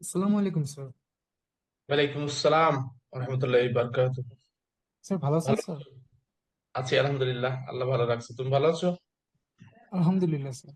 আসসালামু আলাইকুম স্যার। ওয়ালাইকুম আসসালাম রহমতুল্লাহি বারাকাতুহু। স্যার ভালো আছেন ভালো স্যার? আছো? আছি আলহামদুলিল্লাহ, আল্লাহ ভালো রাখছে। তুমি ভালো আছো? আলহামদুলিল্লাহ স্যার।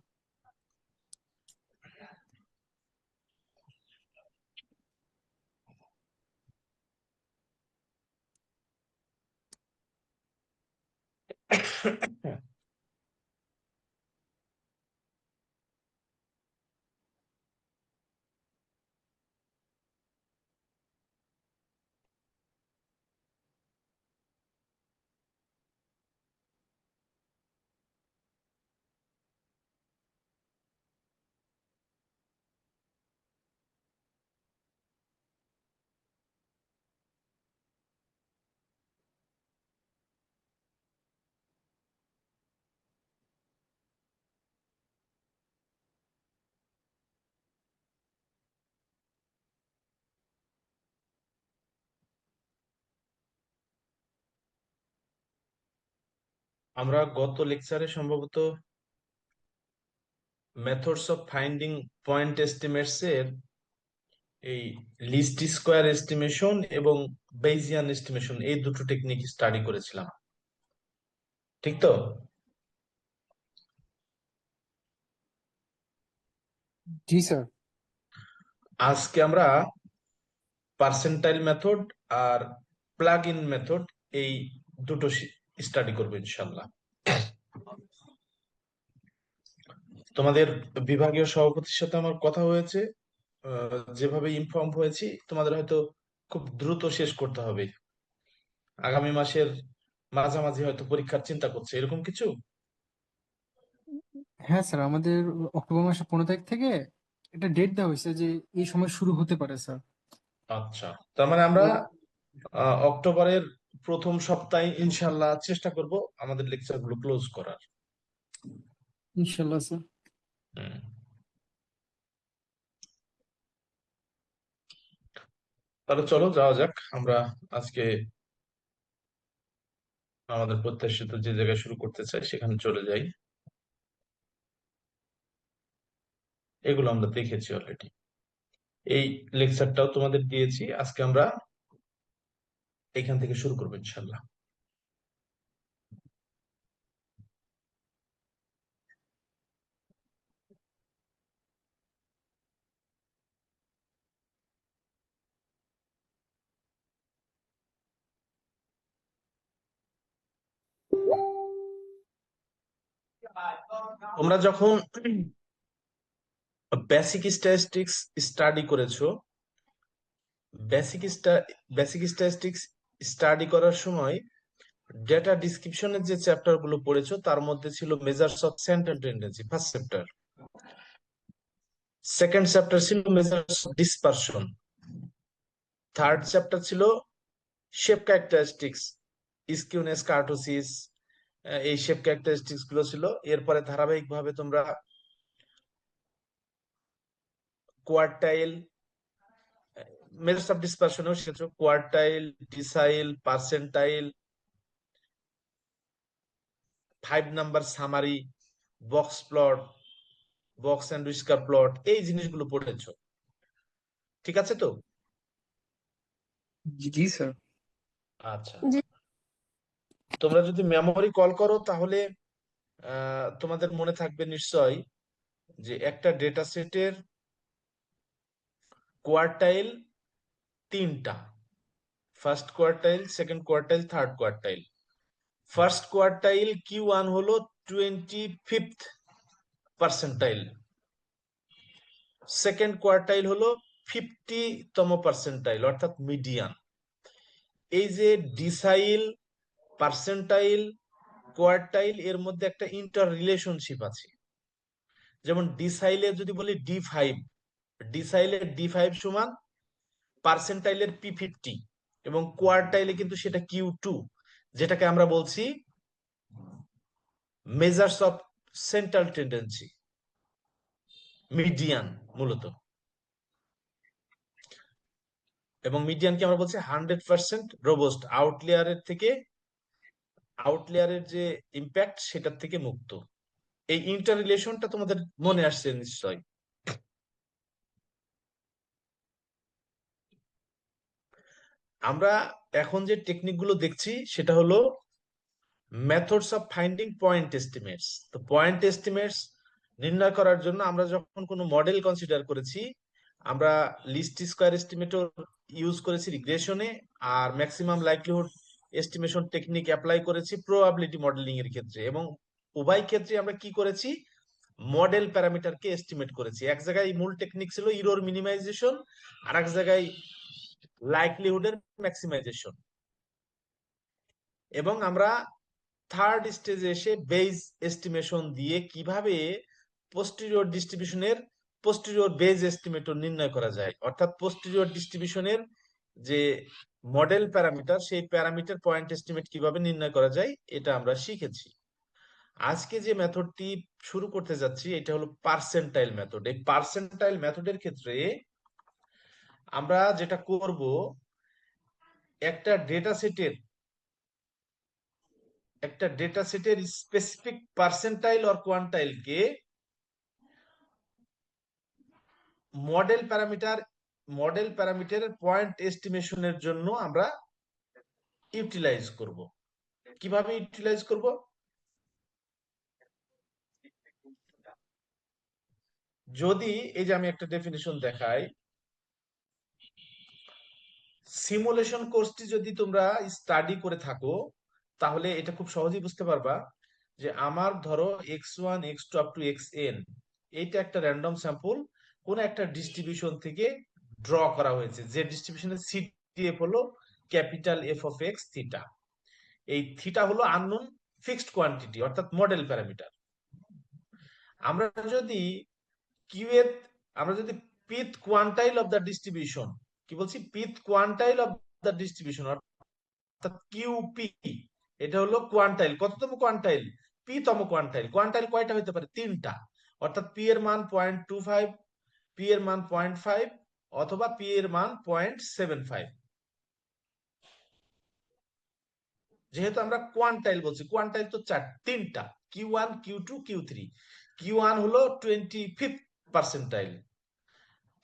আমরা গত লেকচারে সম্ভবত methods of finding point estimates এর এই লিস্ট স্কোয়ার এস্টিমেশন এবং বেইজিয়ান এস্টিমেশন এই দুটো টেকনিক স্টাডি করেছিলাম, ঠিক তো? জি স্যার। আজকে আমরা পার্সেন্টাইল মেথড আর প্লাগ ইন মেথড এই দুটো স্টাডি করবো ইনশাল্লাহ। তোমাদের বিভাগীয় সভাপতির সাথে আমার কথা হয়েছে, যেভাবে ইনফর্ম হয়েছি তোমাদের হয়তো খুব দ্রুত শেষ করতে হবে। আগামী মাসের মাঝামাঝি হয়তো পরীক্ষার চিন্তা করছে, এরকম কিছু। হ্যাঁ স্যার, আমাদের অক্টোবর মাসের 15 তারিখ থেকে একটা ডেট দেওয়া হয়েছে যে এই সময় শুরু হতে পারে স্যার। আচ্ছা, তার মানে আমরা অক্টোবরের প্রথম সপ্তাহে ইনশাল্লাহ চেষ্টা করব আমাদের লেকচার গুলো ক্লোজ করার। ইনশাল্লাহ স্যার। হুম। তাহলে চলো যাওয়া যাক আমরা আজকে আমাদের প্রত্যাশিত যে জায়গায় শুরু করতে চাই সেখানে চলে যাই। এগুলো আমরা দেখেছি অলরেডি, এই লেকচারটাও তোমাদের দিয়েছি। আজকে আমরা এখান থেকে শুরু করবো ইনশাল্লাহ। তোমরা যখন বেসিক স্ট্যাটিস্টিক্স স্টাডি করেছো, বেসিক বেসিক স্ট্যাটিস্টিক্স স্টাডি করার সময় ডেটা ডিসক্রিপশনের যে চ্যাপ্টার গুলো পড়েছো তার মধ্যে ছিল measures of central tendency, first chapter. Second chapter ছিল measures of dispersion. Third chapter ছিল শেপ ক্যারেক্টারিস্টিক্স, স্কিউনেস, কার্টোসিস, এই শেপ ক্যারেক্টারিস্টিক্স গুলো ছিল। এরপরে ধারাবাহিক ভাবে তোমরা কোয়ার্টাইল, মেজার্স অফ ডিসপারশনেও শিখেছো, quartile, decile, percentile, 5 number summary, box plot, box and whisker plot, এই জিনিসগুলো পড়েছো, ঠিক আছে তো? জি জি স্যার। আচ্ছা, তোমরা যদি মেমোরি কল করো তাহলে তোমাদের মনে থাকবে নিশ্চয় যে একটা ডেটা সেটের কোয়ার্টাইল তিনটা: first quartile, second quartile, third quartile. First quartile Q1 হলো 25th পার্সেন্টাইল, সেকেন্ড কোয়ার্টাইল হলো 50তম পার্সেন্টাইল অর্থাৎ মিডিয়ান। এই যে ডিসাইল, পার্সেন্টাইল, কোয়ার্টাইল এর মধ্যে একটা ইন্টার রিলেশনশিপ আছে। যেমন ডিসাইলে যদি বলি D5, ডিসাইলের D5 সমান পার্সেন্টাইলের P50, এবং কোয়ার্টাইলে কিন্তু সেটা Q2, যেটাকে আমরা বলছি measures of central tendency, median মূলত। এবং মিডিয়ানকে আমরা বলছি 100% রোবস্ট, আউটলেয়ারের থেকে, আউটলেয়ারের যে ইম্প্যাক্ট সেটার থেকে মুক্ত। এই ইন্টার রিলেশনটা তোমাদের মনে আসছে নিশ্চয়। আমরা এখন যে টেকনিক গুলো দেখছি সেটা হলো methods of finding point estimates. তো পয়েন্ট এস্টিমেটস নির্ণয় করার জন্য আমরা যখন কোনো মডেল কনসিডার করেছি, আমরা লিস্ট স্কয়ার এস্টিমেটর ইউজ করেছি রিগ্রেশনে, আর maximum likelihood estimation technique apply করেছি প্রবাবিলিটি মডেলিং এর ক্ষেত্রে। এবং উভয় ক্ষেত্রে আমরা কি করেছি, মডেল প্যারামিটারকে এস্টিমেট করেছি। এক জায়গায় মূল টেকনিক ছিল ইরর মিনিমাইজেশন, আর এক জায়গায় লাইকলিহুডের ম্যাক্সিমাইজেশন। এবং আমরা থার্ড স্টেজে এসে বেজ এস্টিমেশন দিয়ে কিভাবে পোস্টেরিয়র ডিস্ট্রিবিউশনের পোস্টেরিয়র বেজ এস্টিমেটর নির্ণয় করা যায়, অর্থাৎ পোস্টেরিয়র ডিস্ট্রিবিউশনের যে মডেল প্যারামিটার, সেই প্যারামিটার পয়েন্ট এস্টিমেট কিভাবে নির্ণয় করা যায়, এটা আমরা শিখেছি। আজকে যে মেথডটি শুরু করতে যাচ্ছি এটা হলো পার্সেন্টাইল মেথড। এই পার্সেন্টাইল মেথডের ক্ষেত্রে আমরা যেটা করব, একটা ডেটা সেটের স্পেসিফিক পার্সেন্টাইল অর কোয়ান্টাইলকে মডেল প্যারামিটারের পয়েন্ট এস্টিমেশনের জন্য আমরা ইউটিলাইজ করব। কিভাবে ইউটিলাইজ করব? যদি এই যে আমি একটা ডেফিনিশন দেখাই, সিমুলেশন কোর্সটি যদি তোমরা স্টাডি করে থাকো তাহলে এটা খুব সহজেই বুঝতে পারবা যে আমার ধরো x1 x2 up to xn, এইটা একটা র্যান্ডম স্যাম্পল কোন একটা ডিস্ট্রিবিউশন থেকে ড্র করা হয়েছে, যে ডিস্ট্রিবিউশনের সিটিএফ হলো capital F of x theta. এই থিটা হলো আননোন ফিক্সড কোয়ান্টিটি, অর্থাৎ মডেল প্যারামিটার। আমরা যদি কিউ এর আমরা যদি পিথ কোয়ান্টাইল অফ দ্য ডিস্ট্রিবিউশন, কি বলছি, পিথ কোয়ান্টাইল অফ দ্য ডিস্ট্রিবিউশন অর্থাৎ কিউপি, এটা হলো কোয়ান্টাইল। কততম কোয়ান্টাইল? পি তম কোয়ান্টাইল। কোয়ান্টাইল কয়টা হতে পারে? তিনটা। অর্থাৎ পি এর মান 0.25, পি এর মান 0.5, অথবা পি এর মান 0.75। যেহেতু আমরা কোয়ান্টাইল বলছি, কোয়ান্টাইল তো তিনটা, কিউ1 কিউ2 কিউ3। কিউ1 হলো 25th পার্সেন্টাইল,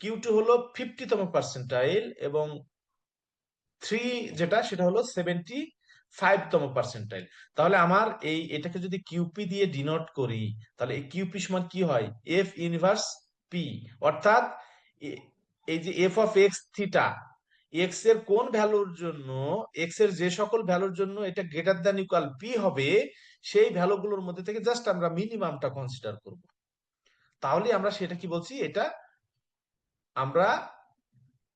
কিউ2 হলো 50তম পার্সেন্টাইল, এবং থ্রি যেটা সেটা হলো 75তম পার্সেন্টাইল। তাহলে আমার এটাকে যদি কিউপি দিয়ে ডিনোট করি, তাহলে এই কিউপি সমান কি হয়? F inverse P. অর্থাৎ এই যে f of x theta, x এর কোন ভ্যালুর জন্য, এক্স এর যে সকল ভ্যালুর জন্য এটা গ্রেটার দ্যান ইকুয়াল পি হবে, সেই ভ্যালুগুলোর মধ্যে থেকে জাস্ট আমরা মিনিমামটা কনসিডার করব। তাহলে আমরা সেটা কি বলছি, এটা আমরা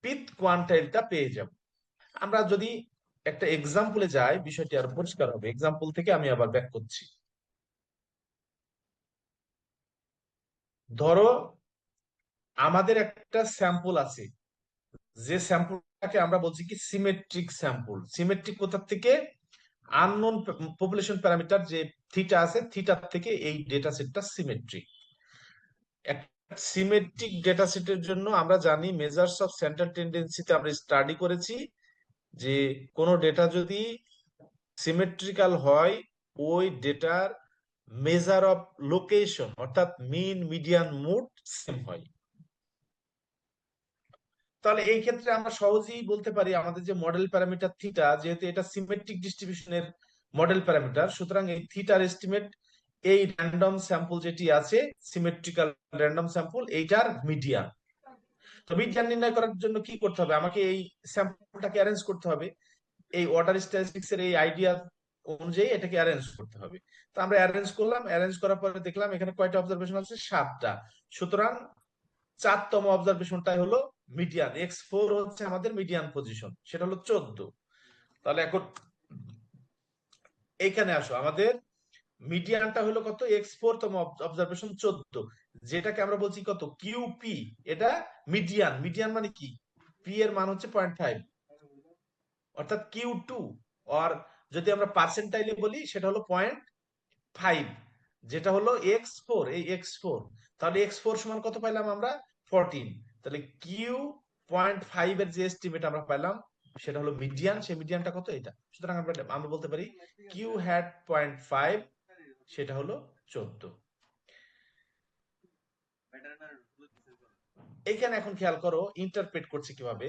পিথ কোয়ান্টাইলটা পেয়ে যাব। আমরা যদি একটা এক্সাম্পলে যাই বিষয়টি আরো পরিষ্কার হবে। এক্সাম্পল থেকে আমি আবার ব্যাক করছি। ধরো আমাদের একটা স্যাম্পল আছে, যে স্যাম্পলটাকে আমরা বলছি কি সিমেট্রিক স্যাম্পল। সিমেট্রিক কোথা থেকে? আননোন পপুলেশন প্যারামিটার যে থিটা আছে, থিটার থেকে এই ডেটা সেটটা সিমেট্রিক। সিমেট্রিক ডেটা সেটের জন্য আমরা জানি মেজার্স অফ সেন্টার টেন্ডেন্সিতে আমরা স্টাডি করেছি যে কোন ডেটা যদি সিমেট্রিক্যাল হয়, ওই ডেটার মেজার অফ লোকেশন অর্থাৎ মিন মিডিয়ান মুড সেম হয়। তাহলে এই ক্ষেত্রে আমরা সহজেই বলতে পারি আমাদের যে মডেল প্যারামিটার থিটা, যেহেতু এটা সিমেট্রিক ডিস্ট্রিবিউশনের মডেল প্যারামিটার, সুতরাং এই থিটার এস্টিমেট এই র্যান্ডম স্যাম্পল যেটি আছে, সিমেট্রিক্যাল র্যান্ডম স্যাম্পল, এইটার মিডিয়ান। তো মিডিয়ান নির্ণয় করার জন্য কি করতে হবে? আমাকে এই স্যাম্পলটাকে অ্যারেঞ্জ করতে হবে, এই অর্ডার স্ট্যাটিস্টিক্স এর এই আইডিয়া অনুযায়ী এটাকে অ্যারেঞ্জ করতে হবে। তো আমরা অ্যারেঞ্জ করলাম, অ্যারেঞ্জ করার পরে দেখলাম এখানে কয়টা অবজারভেশন আছে? 7টা। সুতরাং 4তম অবজারভেশনটাই হলো মিডিয়ান। x4 হচ্ছে আমাদের মিডিয়ান পজিশন, সেটা হলো 14। তাহলে এখন এইখানে আসো, আমাদের মিডিয়ানটা হলো কত? x4তম অবজারভেশন 14, যেটাকে আমরা বলছি কত? কিউপি। এটা মিডিয়ান। মিডিয়ান মানে কি? পি এর মান হচ্ছে 0.5, অর্থাৎ কিউ2। আর যদি আমরা পার্সেন্টাইলে বলি সেটা হলো 0.5, যেটা হলো x4, এই x4। তাহলে x4 সমান কত পাইলাম আমরা? 14। তাহলে কিউ 0.5 এর যে এস্টিমেট আমরা পাইলাম সেটা হলো মিডিয়ান। সেই মিডিয়ানটা কত? এটা। সুতরাং আমরা বলতে পারি কিউ হ্যাড 0.5, সেটা হলো 14। এখানে এখন খেয়াল করো ইন্টারপ্রেট করছে কিভাবে।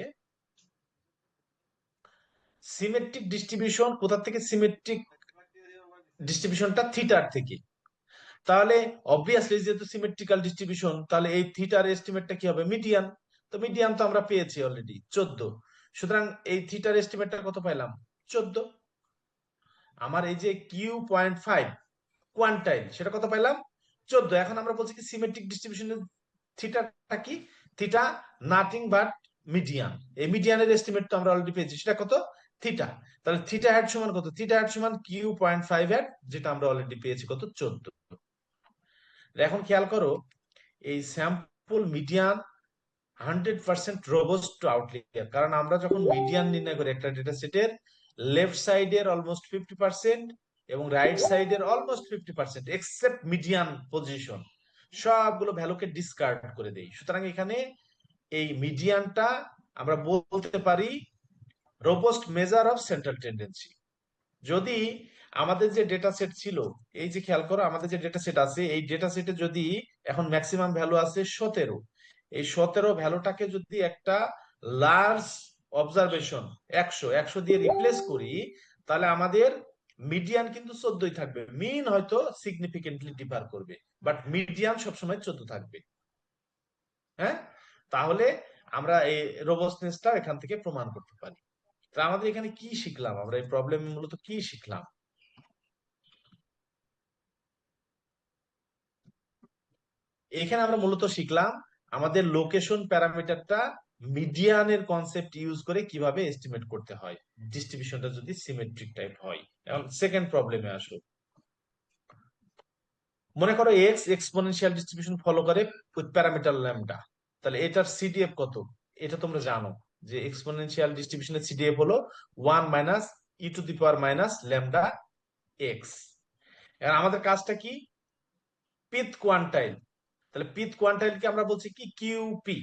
সিমেট্রিক ডিস্ট্রিবিউশন কোথা থেকে? সিমেট্রিক ডিস্ট্রিবিউশনটা থিটার থেকে। তাহলে অবভিয়াসলি যেহেতু সিমেট্রিক্যাল ডিস্ট্রিবিউশন, তাহলে এই থিটার এস্টিমেটটা কি হবে? মিডিয়ান। তো মিডিয়ান তো আমরা পেয়েছি অলরেডি 14। সুতরাং এই থিটার এস্টিমেটটা কত পাইলাম? 14। আমার এই যে Q.5 কোয়ান্টাইল সেটা কত পাইলাম? 14। এখন আমরা বলছি কি সিমেট্রিক ডিস্ট্রিবিউশনের থিটাটা কি? Theta nothing but median. এই মিডিয়ানের এস্টিমেট তো আমরা অলরেডি পেয়েছি, সেটা কত? থিটা। তাহলে থিটা হ্যাট সমান কত? থিটা হ্যাট সমান Q.5 হ্যাট, যেটা আমরা অলরেডি পেয়েছি কত? 14। এখন খেয়াল করো এই স্যাম্পল মিডিয়ান 100% রোবস্ট টু আউটলিয়ার। কারণ আমরা যখন মিডিয়ান নির্ণয় করি একটা ডেটা সেটের, লেফট সাইডের অলমোস্ট 50% এবং রাইট সাইডের অলমোস্ট 50% এক্সেপ্ট মিডিয়ান পজিশন, সবগুলো ভ্যালুকে ডিসকার্ড করে দেই। সুতরাং এখানে এই মিডিয়ানটা আমরা বলতে পারি রোবস্ট মেজার অফ সেন্ট্রাল টেন্ডেন্সি। যদি আমাদের যে ডেটা সেট ছিল, এই যে খেয়াল করো আমাদের যে ডেটা সেট আছে, এই ডেটা সেটে যদি এখন ম্যাক্সিমাম ভ্যালু আছে 17, এই 17 ভ্যালুটাকে যদি একটা লার্জ অবজারভেশন 100 দিয়ে রিপ্লেস করি, তাহলে আমাদের মিডিয়ান কিন্তু 14ই থাকবে। মিন হয়তো সিগনিফিকেন্টলি ডিফার করবে, বাট মিডিয়ান সবসময় 14 থাকবে। হ্যাঁ, তাহলে আমরা এই রোবস্টনেসটা এখান থেকে প্রমাণ করতে পারি। তা আমাদের এখানে কি শিখলাম? আমরা এই প্রবলেম মূলত কি শিখলাম? এখানে আমরা মূলত শিখলাম আমাদের লোকেশন প্যারামিটারটা মিডিয়ানের কনসেপ্ট ইউজ করে কিভাবে এস্টিমেট করতে হয় ডিস্ট্রিবিউশনটা যদি সিমেট্রিক টাইপ হয়। এখন সেকেন্ড প্রবলেমে আসো। মনে করো এক্স এক্সপোনেনশিয়াল ডিস্ট্রিবিউশন ফলো করে উইথ প্যারামিটার ল্যামডা। তাহলে এটার সিডিএফ কত? এটা তোমরা জানো যে এক্সপোনেনশিয়াল ডিস্ট্রিবিউশনের সিডিএফ হলো 1 minus E two the power minus lambda x. এখন আমাদের কাজটা কি? পিথ কোয়ান্টাইল। তাহলে পিথ কোয়ান্টাইলকে আমরা বলছি কি? কিউপি।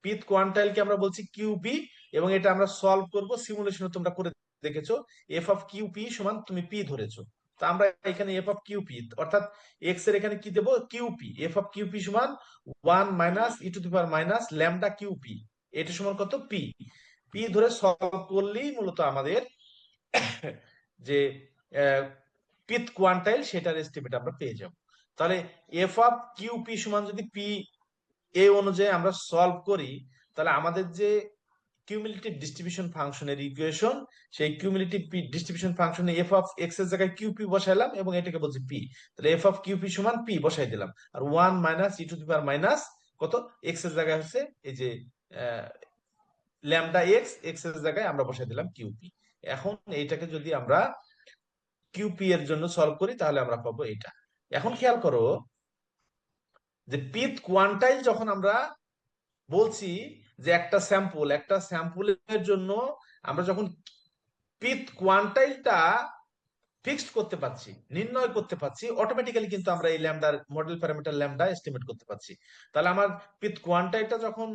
পিথ কোয়ান্টাইলকে আমরা বলছি কিউপি, এবং এটা আমরা সলভ করব সিমুলেশনে, তোমরা করে দেখেছো। এফ অফ কিউপি সমান তুমি পি ধরেছো, তো আমরা এখানে এফ অফ কিউপি অর্থাৎ এক্স এর এখানে কি দেবো? কিউপি। এফ অফ কিউপি সমান 1 minus E two the power minus lambda QP. এটা সমান কত? পি। পি ধরে সলভ করলেই মূলত আমাদের যে পিথ কোয়ান্টাইল সেটার এস্টিমেট আমরা পেয়ে যাব। তাহলে এফ অফ কিউপি সমান যদি পি এই অনুযায়ী আমরা সলভ করি, তাহলে আমাদের যে কিউমুলেটিভ ডিস্ট্রিবিউশন ফাংশনের ইকুয়েশন, সেই কিউমুলেটিভ ডিস্ট্রিবিউশন ফাংশনে এফ অফ এক্স এর জায়গায় কিউপি বসাইলাম এবং এটাকে বলছি পি। তাহলে এফ অফ কিউপি সমান পি বসাই দিলাম, আর 1 minus E two the power minus কত? এক্স এর জায়গায় হচ্ছে এই যে ল্যামডা এক্স, এক্স এর জায়গায় আমরা বসাই দিলাম কিউপি। এখন এইটাকে যদি আমরা কিউপি এর জন্য সলভ করি তাহলে আমরা পাবো এটা। এখন খেয়াল করো যে পিথ কোয়ান্টাইল যখন আমরা বলছি যে একটা স্যাম্পলের জন্য আমরা যখন পিথ কোয়ান্টাইলটা ফিক্সড করতে পারছি, নির্ণয় করতে পারছি, অটোমেটিক্যালি কিন্তু আমরা এই ল্যামডার মডেল প্যারামিটার ল্যামডা এস্টিমেট করতে পারছি। তাহলে আমার পিথ কোয়ান্টাইলটা যখন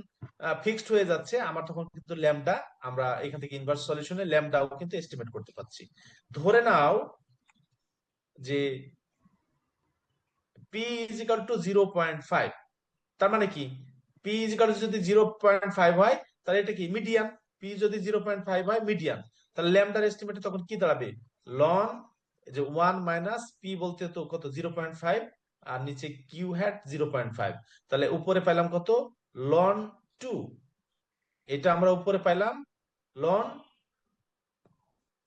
ফিক্সড হয়ে যাচ্ছে, আমার তখন কিন্তু ল্যামডা, আমরা এখান থেকে ইনভার্স সলিউশনে ল্যামডাও কিন্তু এস্টিমেট করতে পারছি। ধরে নাও যে পি ইজ ইকাল টু 0.5। তার মানে কি? পি ইজ ইকাল টু যদি 0.5 হয় তাহলে এটা কি? মিডিয়ান। পি যদি 0.5 হয় মিডিয়ান, তাহলে ল্যামডার এস্টিমেটে তখন কি দাঁড়াবে? লন যে 1 মাইনাস পি বলতে তো কত? 0.5, আর নিচে কিউ হ্যাট 0.5। তাহলে উপরে পাইলাম কত? লন 2। এটা আমরা উপরে পাইলাম লন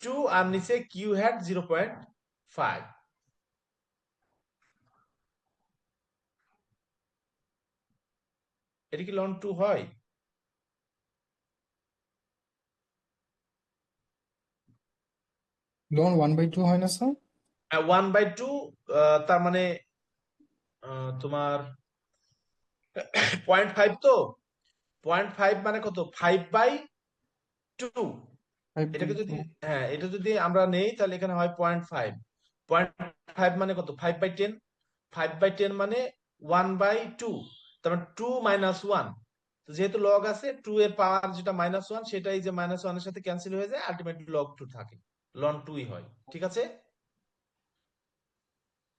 2, আর নিচে কিউ হ্যাট 0.5। এটা কি লন 2 হয়? লন 1/2 হয় না স্যার? 1/2, তার মানে তোমার 0.5। তো 0.5 মানে কত? 5/2। 5/2। এটাকে যদি, হ্যাঁ, এটা যদি আমরা নেই তাহলে এখানে হয় 0.5। 0.5 মানে কত? 5/10। 5/10 মানে 1/2। তার মানে 2 মাইনাস 1। তো যেহেতু লগ আছে, 2 এর পাওয়ার যেটা -1, সেটাই যে -1 এর সাথে ক্যান্সেল হয়ে যায়, আলটিমেটলি লগ 2 থাকে, লন 2ই হয়। ঠিক আছে?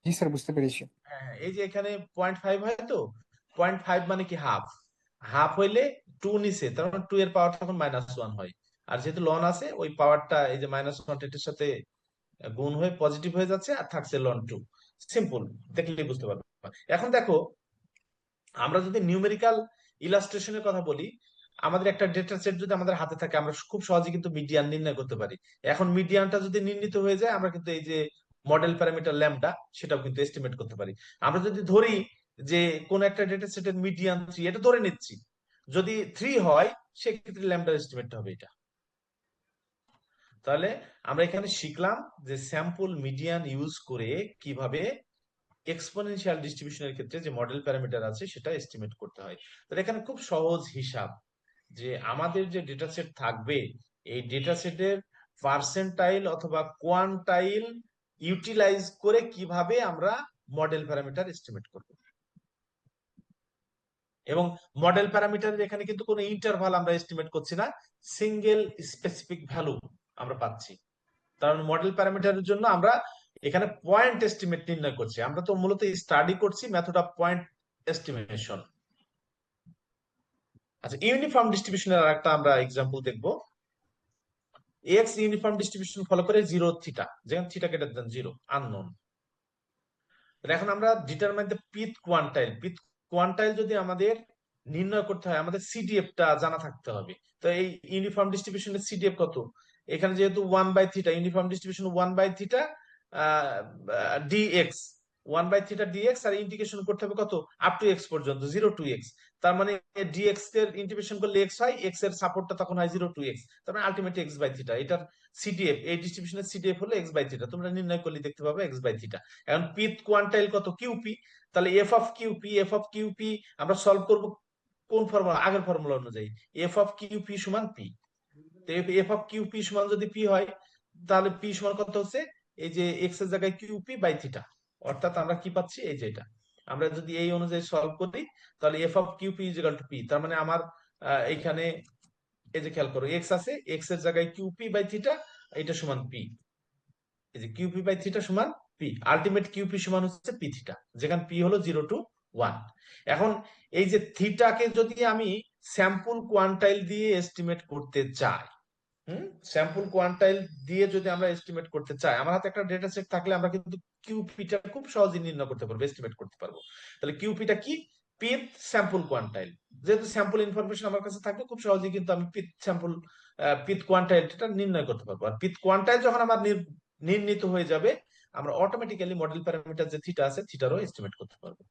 জি স্যার, বুঝতে পেরেছি। হ্যাঁ হ্যাঁ, এই যে এখানে 0.5 হয় তো, 0.5 মানে কি হাফ, হাফ হইলে 2 নিচে, তার মানে 2 এর পাওয়ার তখন -1 হয়। আর যেহেতু লন আছে ওই পাওয়ারটা এই যে -1 এটার সাথে গুণ হয়ে পজিটিভ হয়ে যাচ্ছে আর থাকছে ln 2। সিম্পল, দেখলেই বুঝতে পারবে। এখন দেখো আমরা যদি নিউমেরিক্যাল ইলাস্ট্রেশনের কথা বলি, আমাদের একটা ডেটা সেট যদি আমাদের হাতে থাকে আমরা খুব সহজে কিন্তু মিডিয়ান নির্ণয় করতে পারি। এখন মিডিয়ানটা যদি নির্ণীত হয়ে যায় আমরা কিন্তু এই যে মডেল প্যারামিটার ল্যামডা সেটাও কিন্তু এস্টিমেট করতে পারি। আমরা যদি ধরি যে কোন একটা ডেটা সেটের মিডিয়ান 3, এটা ধরে নিচ্ছি, যদি 3 হয় সেক্ষেত্রে ল্যামডার এস্টিমেটটা হবে এটা। তাহলে আমরা এখানে শিখলাম যে স্যাম্পল মিডিয়ান ইউজ করে কিভাবে এক্সপোনেনশিয়াল ডিস্ট্রিবিউশনের ক্ষেত্রে যে মডেল প্যারামিটার আছে সেটা এস্টিমেট করতে হয়। তাহলে এখানে খুব সহজ হিসাব যে আমাদের যে ডেটা সেট থাকবে এই ডেটা সেটের পার্সেন্টাইল অথবা কোয়ান্টাইল ইউটিলাইজ করে কিভাবে আমরা মডেল প্যারামিটার এস্টিমেট করব। এবং মডেল প্যারামিটারের এখানে কিন্তু কোনো ইন্টারভাল আমরা এস্টিমেট করছি না, সিঙ্গেল স্পেসিফিক ভ্যালু আমরা পাচ্ছি। কারণ মডেল প্যারামিটারের জন্য আমরা এখানে পয়েন্ট এস্টিমেট নির্ণয় করছি। আমরা তো মূলত স্টাডি করছি মেথড অফ পয়েন্ট এস্টিমেশন। আচ্ছা, ইউনিফর্ম ডিস্ট্রিবিউশনের আরেকটা আমরা এক্সাম্পল দেখব। এক্স ইউনিফর্ম ডিস্ট্রিবিউশন ফলো করে 0 থিটা, যেখানে থিটা গ্রেটার দ্যান 0 আননোন। এখন আমরা ডিটারমাইন দ্য পিথ কোয়ান্টাইল, পিথ কোয়ান্টাইল যদি আমাদের নির্ণয় করতে হয় আমাদের সিডিএফ টা জানা থাকতে হবে। তো এই ইউনিফর্ম ডিস্ট্রিবিউশনের সিডিএফ কত, এখানে যেহেতু 1/θ ইউনিফর্ম ডিস্ট্রিবিউশন 1/θ ডিএক্স, 1/θ ডিএক্স, আর ইন্টিগ্রেশন করতে হবে কত, আপ টু এক্স পর্যন্ত, 0 to x। তার মানে ডিএক্স এর ইন্টিগ্রেশন করলে এক্স হয়, এক্স এর সাপোর্টটা তখন হয় 0 to x, তার মানে আলটিমেটলি x/θ। এটার সিডিএফ, এই ডিস্ট্রিবিউশনের সিডিএফ হলো x/θ। তোমরা নির্ণয় করলে দেখতে পাবে x/θ। এখন পিথ কোয়ান্টাইল কত, কিউপি। তাহলে এফ অফ কিউপি আমরা সলভ করব কোন ফর্মুলা, আগের ফর্মুলা অনুযায়ী, এফ অফ কিউপি সমান পি। এফ অফ কিউপি সমান যদি পি হয় তাহলে পি সমান কত হচ্ছে, এই যে এক্স এর জায়গায় কিউপি/থিটা, অর্থাৎ আমরা কি পাচ্ছি, এই যে এটা। আমরা যদি এই অনুযায়ী সলভ করি তাহলে এফ অফ কিউপি = পি। তার মানে আমার এইখানে এই যে খেয়াল করো এক্স আছে, এক্স এর জায়গায় কিউপি/থিটা, এটা সমান পি। এই যে কিউপি/থিটা সমান পি, আলটিমেট কিউপি সমান হচ্ছে পি থিটা, যেখানে পি হলো 0 to 1। এখন এই যে থিটাকে যদি আমি স্যাম্পল কোয়ান্টাইল দিয়ে এস্টিমেট করতে চাই, স্যাম্পল কোয়ান্টাইল দিয়ে যদি আমরা এস্টিমেট করতে চাই, আমার হাতে একটা ডেটা সেট থাকলে আমরা কিন্তু কিউপিটা খুব সহজে নির্ণয় করতে পারবো, এস্টিমেট করতে পারবো। তাহলে কিউপিটা কি, পিথ স্যাম্পল কোয়ান্টাইল। যেহেতু স্যাম্পল ইনফরমেশন আমার কাছে থাকবে খুব সহজেই কিন্তু আমি পিথ কোয়ান্টাইলটা নির্ণয় করতে পারবো। আর পিথ কোয়ান্টাইল যখন আমার নির্ণীত হয়ে যাবে আমরা অটোমেটিক্যালি মডেল প্যারামিটার যে থিটা আছে থিটারও এস্টিমেট করতে পারবো।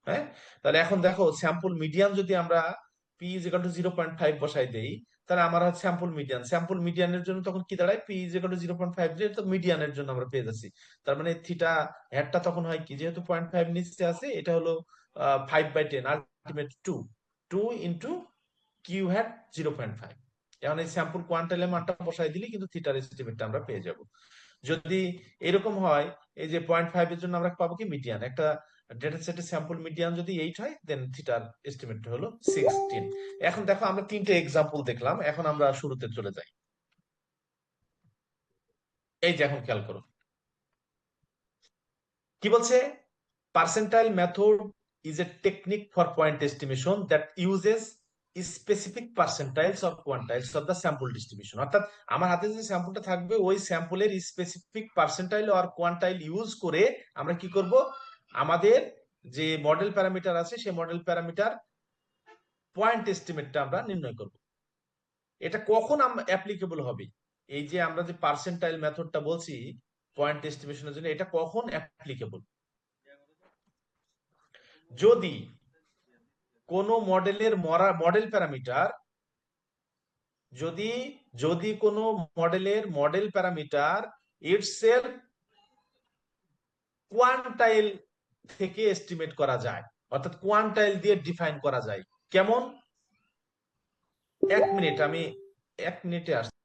হ্যাঁ, তাহলে এখন দেখো স্যাম্পল মিডিয়ান যদি আমরা p = 0.5 বসাই দেই, তাহলে আমার হচ্ছে স্যাম্পল মিডিয়ানের জন্য তখন কি দাঁড়ায়, p = 0.5, যেহেতু মিডিয়ানের জন্য আমরা পেয়ে যাচ্ছি। তার মানে থিটা হ্যাটটা তখন হয় কি, যেহেতু 0.5 নিচে আছে এটা হলো 5/10, আলটিমেট 2, 2 × q hat 0.5। এখন এই স্যাম্পল কোয়ান্টাইলের মানটা বসাই দিলে কিন্তু থিটার এস্টিমেটটা আমরা পেয়ে যাব। যদি এরকম হয় এই যে 0.5 এর জন্য আমরা পাবো কি মিডিয়ান, একটা ডেটা সেটের স্যাম্পল মিডিয়ান যদি 8 হয় দেন থিটার এস্টিমেট হলো 16। এখন দেখো আমরা তিনটে এক্সাম্পল দেখলাম, এখন আমরা শুরুতে চলে যাই। এই যে এখন খেয়াল করো কি বলছে, percentile method is a technique for point estimation that uses specific percentiles or quantiles of the sample distribution. অর্থাৎ আমার হাতে যে স্যাম্পলটা থাকবে ওই স্যাম্পলের স্পেসিফিক পার্সেন্টাইল আর কোয়ান্টাইল ইউজ করে আমরা কি করব, আমাদের যে মডেল প্যারামিটার আছে সেই মডেল প্যারামিটার পয়েন্ট এস্টিমেটটা আমরা নির্ণয় করব। এটা কখন অ্যাপ্লিকেবল হবে, এই যে আমরা যে পার্সেন্টাইল মেথডটা বলছি পয়েন্ট এস্টিমেশনের জন্য, এটা কখন অ্যাপ্লিকেবল, যদি কোন মডেলের মডেল প্যারামিটার, যদি যদি কোন মডেল প্যারামিটার ইটসেলফ কোয়ান্টাইল থেকে এস্টিমেট করা যায়, অর্থাৎ কোয়ান্টাইল দিয়ে ডিফাইন করা যায়। কেমন, 1 মিনিট, আমি 1 মিনিটে আসছি।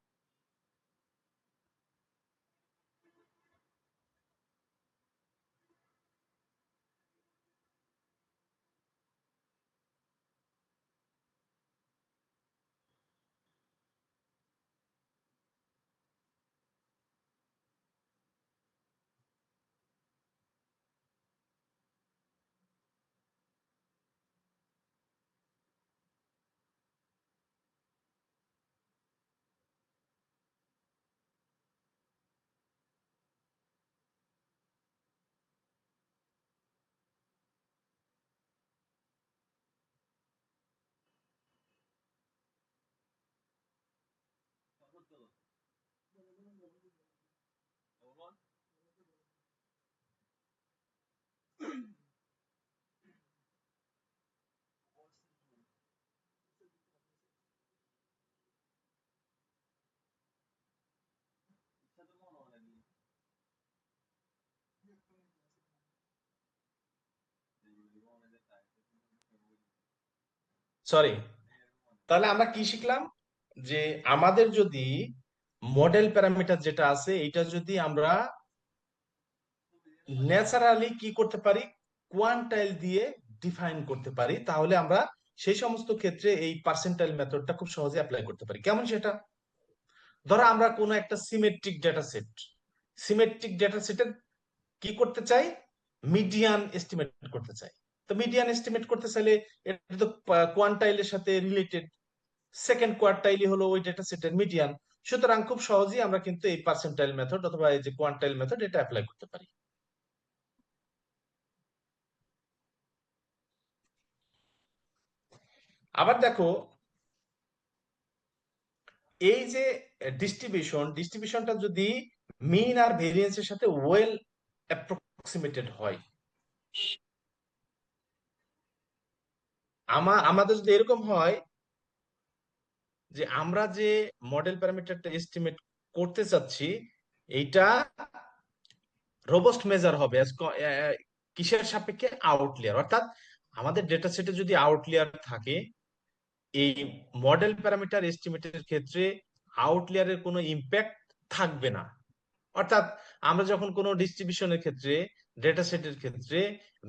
সরি, তাহলে আমরা কি শিখলাম? যে আমাদের যদি মডেল প্যারামিটার যেটা আছে এটা যদি আমরা ন্যাচারালি কি করতে পারি, কোয়ান্টাইল দিয়ে ডিফাইন করতে পারি, তাহলে আমরা সেই সমস্ত ক্ষেত্রে এই পার্সেন্টাইল মেথডটা খুব সহজে অ্যাপ্লাই করতে পারি। কেমন সেটা? ধরো আমরা কোনো একটা সিমেট্রিক ডেটা সেটের কি করতে চাই, মিডিয়ান এস্টিমেট করতে চাই। তো মিডিয়ান এস্টিমেট করতে চাইলে এটা তো কোয়ান্টাইলের সাথে রিলেটেড, সেকেন্ড কোয়ার্টাইলই হলো ওই ডেটা সেটের মিডিয়ান। সুতরাং খুব সহজেই আমরা কিন্তু এই পার্সেন্টাইল মেথড অথবা এই যে কোয়ান্টাইল মেথড এটা অ্যাপ্লাই করতে পারি। আবার দেখো, এই যে ডিস্ট্রিবিউশনটা যদি মিন আর ভেরিয়েন্সের সাথে ওয়েল অ্যাপ্রক্সিমেটেড হয়, আমাদের যদি এরকম হয় যে আমরা যে মডেল প্যারামিটারটা এস্টিমেট করতে চাচ্ছি এইটা রোবস্ট মেজার হবে কিসের সাপেক্ষে, আউটলিয়ার। অর্থাৎ আমাদের ডেটা সেটে যদি আউটলিয়ার থাকে, এই মডেল প্যারামিটার এস্টিমেটের ক্ষেত্রে আউটলিয়ারের কোনো ইম্প্যাক্ট থাকবে না। অর্থাৎ আমরা যখন কোনো ডিস্ট্রিবিউশনের ক্ষেত্রে, ডেটা সেটের ক্ষেত্রে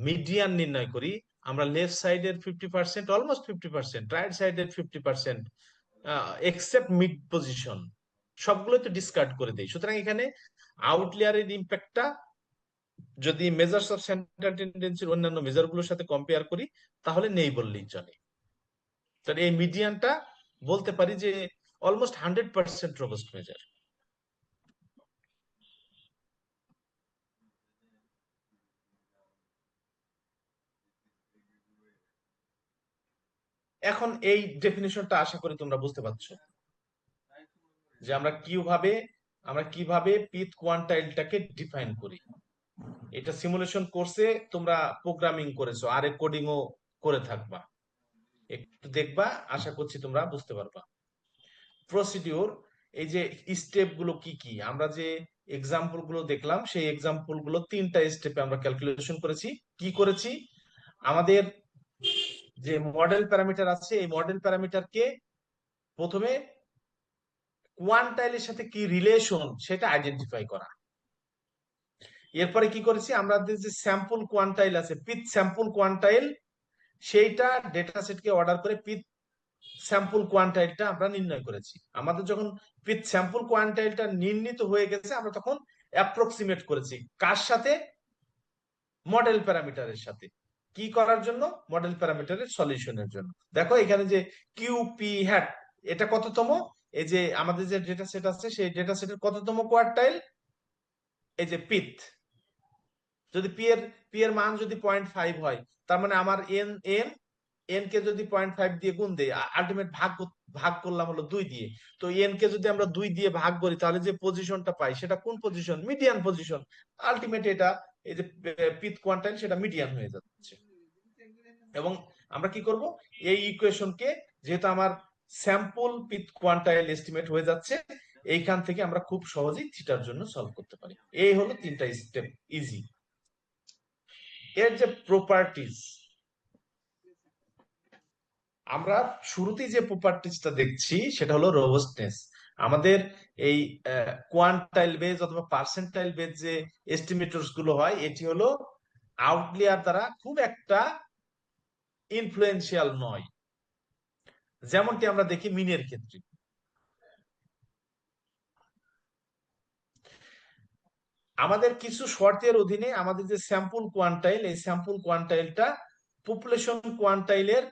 মিডিয়ান নির্ণয় করি, আমরা লেফট সাইডের 50%, অলমোস্ট 50%, রাইট সাইডের 50%, এক্সেপ্ট মিড পজিশন, সবগুলো তো ডিসকার্ড করে দেই। সুতরাং এখানে আউটলিয়ারের ইম্প্যাক্টটা যদি মেজার্স অফ সেন্ট্রাল টেন্ডেন্সির অন্যান্য মেজারগুলোর সাথে কম্পেয়ার করি তাহলে নেই বললেই চলে। তাহলে এই মিডিয়ানটা বলতে পারি যে অলমোস্ট 100% রোবস্ট মেজার। এখন এই ডেফিনেশনটা আশা করি তোমরা বুঝতে পারছো যে আমরা কিভাবে পিথ কোয়ান্টাইলটাকে ডিফাইন করি। এটা সিমুলেশন কোর্সে তোমরা প্রোগ্রামিং করেছো, আর কোডিংও করে থাকবা, একটু দেখবা, আশা করছি তোমরা বুঝতে পারবা। প্রসিডিওর, এই যে স্টেপ গুলো কি কি, আমরা যে এক্সাম্পল গুলো দেখলাম সেই এক্সাম্পল গুলো 3টা স্টেপে আমরা ক্যালকুলেশন করেছি। কি করেছি? আমাদের যে মডেল প্যারামিটার আছে এই মডেল প্যারামিটারকে প্রথমে কোয়ান্টাইলের সাথে কি রিলেশন সেটা আইডেন্টিফাই করা। এরপরে কি করেছি, আমাদের যে স্যাম্পল কোয়ান্টাইল আছে, পিথ স্যাম্পল কোয়ান্টাইল, সেইটা ডেটা সেটকে অর্ডার করে পিথ স্যাম্পল কোয়ান্টাইলটা আমরা নির্ণয় করেছি। আমাদের যখন পিথ স্যাম্পল কোয়ান্টাইলটা নির্ণীত হয়ে গেছে, আমরা তখন অ্যাপ্রক্সিমেট করেছি কার সাথে, মডেল প্যারামিটারের সাথে। কি করার জন্য? মডেল প্যারামিটারের সলিউশনের জন্য। দেখো এখানে যে কিউপি হ্যাট, এটা কততম, এই যে আমাদের যে ডেটা সেট আছে সেই ডেটা সেটের কততম কোয়ার্টাইল, এই যে পিথ। যদি পি এর মান যদি 0.5 হয়, তার মানে আমার এন এন এন কে যদি 0.5 দিয়ে গুণ দেই, আলটিমেট ভাগ করলাম হলো 2 দিয়ে। তো এন কে যদি আমরা 2 দিয়ে ভাগ করি তাহলে যে পজিশনটা পাই সেটা কোন পজিশন? Median position. আলটিমেট এটা, এই যে পিথ কোয়ান্টাইল সেটা মিডিয়ান হয়ে যাচ্ছে। এবং আমরা কি করব, এই ইকুয়েশনকে, যেহেতু আমার স্যাম্পল পিথ কোয়ান্টাইল এস্টিমেট হয়ে যাচ্ছে, এইখান থেকে আমরা খুব সহজেই থিটার জন্য সলভ করতে পারি। এই হলো 3টা স্টেপ, ইজি। এর যে প্রপার্টিজ, আমরা শুরুতেই যে প্রপার্টিজটা দেখছি সেটা হলো রোবস্টনেস। আমাদের এই কোয়ান্টাইল বেজ অথবা পার্সেন্টাইল বেজ যে এস্টিমেটরস গুলো হয়, এটি হলো আউটলিয়ার দ্বারা খুব একটা ইনফ্লুয়েন্সিয়াল নয়, যেমনটি আমরা দেখি মিনের ক্ষেত্রে। আমাদের কিছু শর্তের অধীনে আমাদের যে স্যাম্পল কোয়ান্টাইল, এই স্যাম্পল কোয়ান্টাইলটা পপুলেশন কোয়ান্টাইলের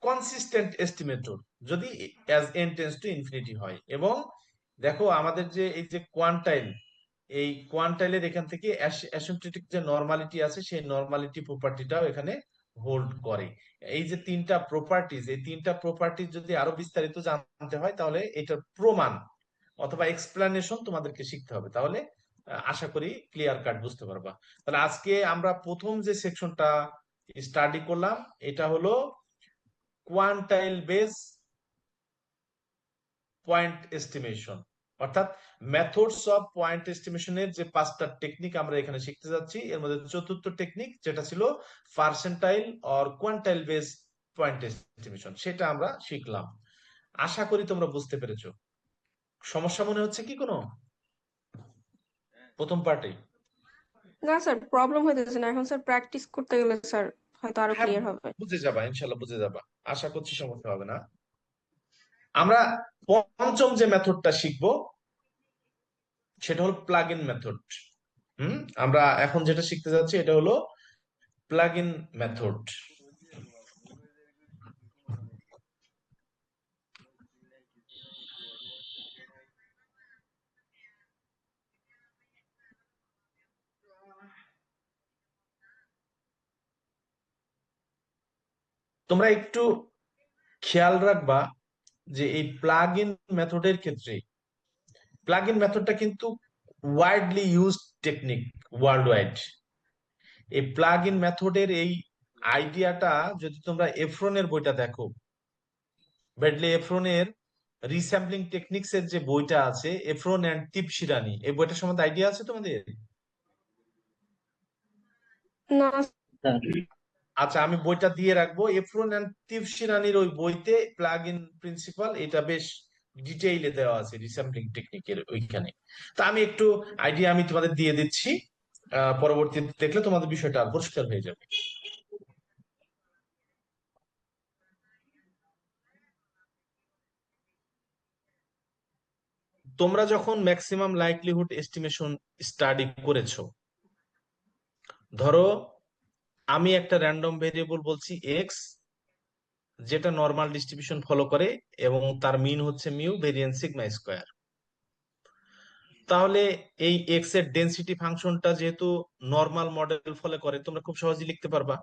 কনসিস্টেন্ট এস্টিমেটর যদি as an tends to infinity হয়। এবং দেখো আমাদের যে এই যে কোয়ান্টাইল, এই কোয়ান্টাইলের এখান থেকে অ্যাসিম্পটোটিক যে নরমালিটি আছে সেই নরমালিটি প্রপার্টিটাও এখানে হোল্ড করে। এই যে তিনটা প্রপার্টিজ, এই তিনটা প্রপার্টিজ যদি আরো বিস্তারিত জানতে হয় তাহলে এটার প্রমাণ অথবা এক্সপ্লেনেশন তোমাদেরকে শিখতে হবে, তাহলে আশা করি ক্লিয়ার কাট বুঝতে পারবা। তাহলে আজকে আমরা প্রথম যে সেকশনটা স্টাডি করলাম এটা হলো কোয়ান্টাইল বেস পয়েন্ট এস্টিমেশন, অর্থাৎ মেথডস অফ পয়েন্ট এস্টিমেশনের যে পাঁচটা টেকনিক আমরা এখানে শিখতে যাচ্ছি, এর মধ্যে চতুর্থ টেকনিক যেটা ছিল percentile or quantile base point estimation, সেটা আমরা শিখলাম। আশা করি তোমরা বুঝতে পেরেছো। সমস্যা মনে হচ্ছে কি কোনো প্রথম পার্টে? না স্যার, প্রবলেম হইতেছে না এখন স্যার, প্র্যাকটিস করতে গেলে স্যার হয়তো আরো হ্যাঁ, ক্লিয়ার হবে। বুঝে যাবা, ইনশাল্লাহ বুঝে যাবা, আশা করছি সমস্যা হবে না। আমরা পঞ্চম যে মেথডটা শিখবো সেটা হলো প্লাগ ইন মেথড। আমরা এখন যেটা শিখতে যাচ্ছি এটা হলো প্লাগ ইন মেথড। তোমরা একটু খেয়াল রাখবা যে এই প্লাগ ইন মেথডের ক্ষেত্রে প্লাগ ইন মেথডটা কিন্তু widely used technique world wide. এই প্লাগ ইন মেথডের এই আইডিয়াটা যদি তোমরা এফরনের বইটা দেখো, ব্র্যাডলি এফরনের রিস্যাম্পলিং টেকনিক্স এর যে বইটা আছে, এফরন এন্ড তিপশিরানি, এই বইটার সম্বন্ধে আইডিয়া আছে তোমাদের? না আচ্ছা, আমি বইটা দিয়ে রাখবো। এফরন এন্ড তিপশিরানির ওই বইতে প্লাগ ইন প্রিন্সিপাল এটা বেশ ডিটেইলে দেওয়া আছে রিস্যাম্পলিং টেকনিকের ওইখানে। তা আমি একটু আইডিয়া আমি তোমাদের দিয়ে দিচ্ছি, পরবর্তীতে দেখলে তোমাদের বিষয়টা আর পরিষ্কার হয়ে যাবে। তোমরা যখন ম্যাক্সিমাম লাইকলিহুড এস্টিমেশন স্টাডি করেছো, ধরো আমি একটা র্যান্ডম ভেরিয়েবল বলছি এক্স, যেটা নর্মাল ডিস্ট্রিবিউশন ফলো করে এবং তার মিন হচ্ছে মিউ, ভেরিয়েন্স সিগমা স্কোয়ার। তাহলে এই এক্স এর ডেনসিটি ফাংশনটা যেহেতু নর্মাল মডেল ফলো করে, তোমরা খুব সহজেই লিখতে পারবা।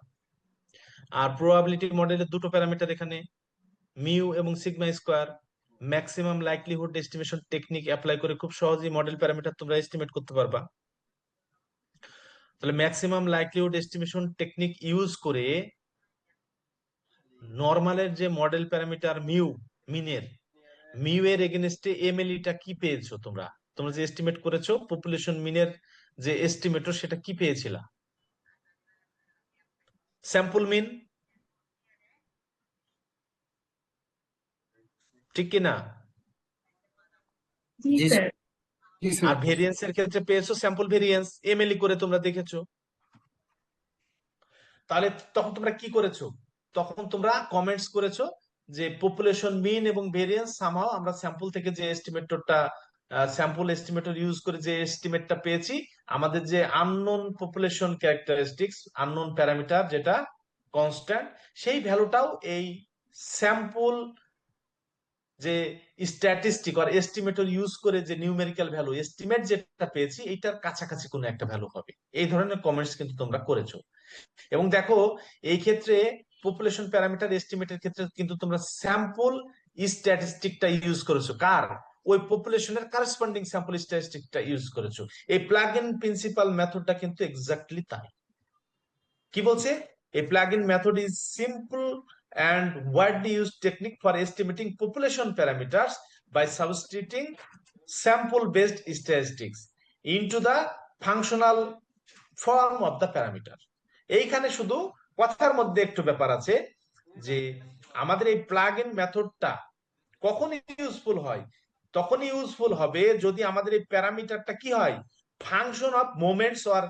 আর প্রবাবিলিটি মডেলের দুটো প্যারামিটার এখানে, মিউ এবং sigma square, maximum likelihood estimation technique apply করে খুব সহজেই মডেল প্যারামিটার তোমরা এস্টিমেট করতে পারবা। তাহলে maximum likelihood estimation technique use করে নর্মালের যে মডেল প্যারামিটার মিউ, মিনের মিউ এর এগেনস্টে এমএলইটা কি পেয়েছো তোমরা? তোমরা যে এস্টিমেট করেছো পপুলেশন মিনের যে এস্টিমেটর, সেটা কি পেয়েছিলা? স্যাম্পল মিন, ঠিক কি না? জি স্যার। জি আর স্যার। ভেরিয়েন্স এর ক্ষেত্রে পেয়েছো স্যাম্পল ভেরিয়েন্স, এমএলই করে তোমরা দেখেছো। তাহলে তখন তোমরা কি করেছো? তখন তোমরা কমেন্টস করেছো যে পপুলেশন মিন এবং ভেরিয়েন্স সামহাও আমরা স্যাম্পল থেকে যে এস্টিমেটরটা, স্যাম্পল এস্টিমেটর ইউজ করে যে এস্টিমেটটা পেয়েছি, আমাদের যে unknown population characteristics, unknown parameter যেটা কনস্ট্যান্ট, সেই ভ্যালুটাও এই স্যাম্পল যে স্ট্যাটিস্টিক আর এস্টিমেটর ইউজ করে যে নিউমেরিক্যাল ভ্যালু এস্টিমেট যেটা পেয়েছি, এইটার কাছাকাছি কোনো একটা ভ্যালু হবে। এই ধরনের কমেন্টস কিন্তু তোমরা করেছো। এবং দেখো এই ক্ষেত্রে পপুলেশন প্যারামিটার এস্টিমেটের ক্ষেত্রে কিন্তু তোমরা স্যাম্পল স্ট্যাটিস্টিকটা ইউজ করেছো। কার? ওই পপুলেশনের কারেসপন্ডিং স্যাম্পল স্ট্যাটিস্টিকটা ইউজ করেছো। এই প্লাগ ইন প্রিন্সিপাল মেথডটা কিন্তু এক্স্যাক্টলি তাই। কি বলছে? A plug-in method is simple and widely used technique for estimating population parameters by substituting sample-based statistics into the functional form of the parameter. এইখানে শুধু কথার মধ্যে একটু ব্যাপার আছে যে আমাদের এই প্লাগ ইন মেথডটা কখন ইউজফুল হয়? তখনই ইউজফুল হবে যদি আমাদের এই প্যারামিটারটা কি হয়, function of moments or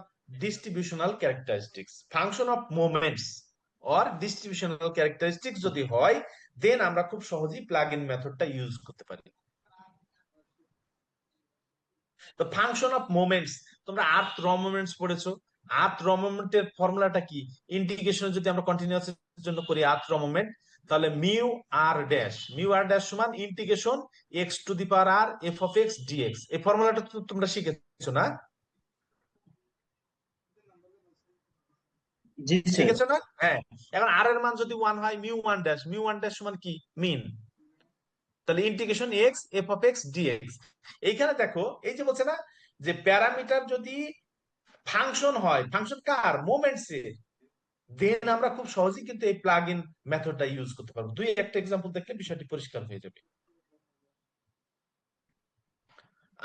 distributional characteristics, function of moments or distributional characteristics যদি হয়, দেন আমরা খুব সহজেই প্লাগ ইন মেথডটা ইউজ করতে পারি। তো ফাংশন অফ মোমেন্টস, তোমরা আর্থ র মোমেন্টস পড়েছো। আর্থ র মোমেন্টের ফর্মুলাটা কি? ইন্টিগ্রেশন যদি আমরা কন্টিনিউয়াস এর জন্য করি আর্থ র মোমেন্ট, তাহলে মিউ আর ড্যাশ সমান integration x to the power r f of x dx. এই ফর্মুলাটা তো তোমরা শিখেছো না? জি ঠিক স্যার। আছে না? হ্যাঁ, এখন আর এর মান যদি 1 হয়, মিউ ওয়ান ড্যাশ সমান কি? মিন। তাহলে integration x f of x dx. এইখানে দেখো, এই যে বলছে না যে প্যারামিটার যদি ফাংশন হয়, ফাংশন কার? মোমেন্টস এর, দেন আমরা খুব সহজেই কিন্তু এই প্লাগ ইন মেথডটা ইউজ করতে পারবো। দুই একটা এক্সাম্পল দেখলে বিষয়টি পরিষ্কার হয়ে যাবে।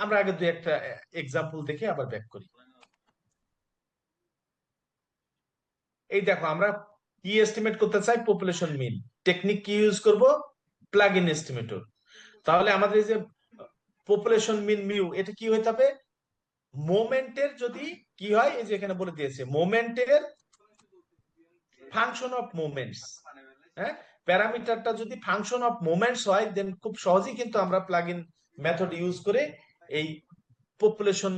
আমরা আগে দুই একটা এক্সাম্পল দেখে আবার ব্যাক করি। এই দেখো, আমরা কি এস্টিমেট করতে চাই? পপুলেশন মিন। টেকনিক কি ইউজ করব? Plug in estimator. তাহলে আমাদের এই যে পপুলেশন মিন মিউ, এটা কি হইতে হবে? মোমেন্টের যদি কি হয়, এই যে এখানে বলে দিয়েছে মোমেন্টের ফাংশন অফ মোমেন্টস। হ্যাঁ, প্যারামিটারটা যদি ফাংশন অফ মোমেন্টস হয়, দেন খুব সহজেই কিন্তু আমরা প্লাগ ইন মেথড ইউজ করে এই পপুলেশন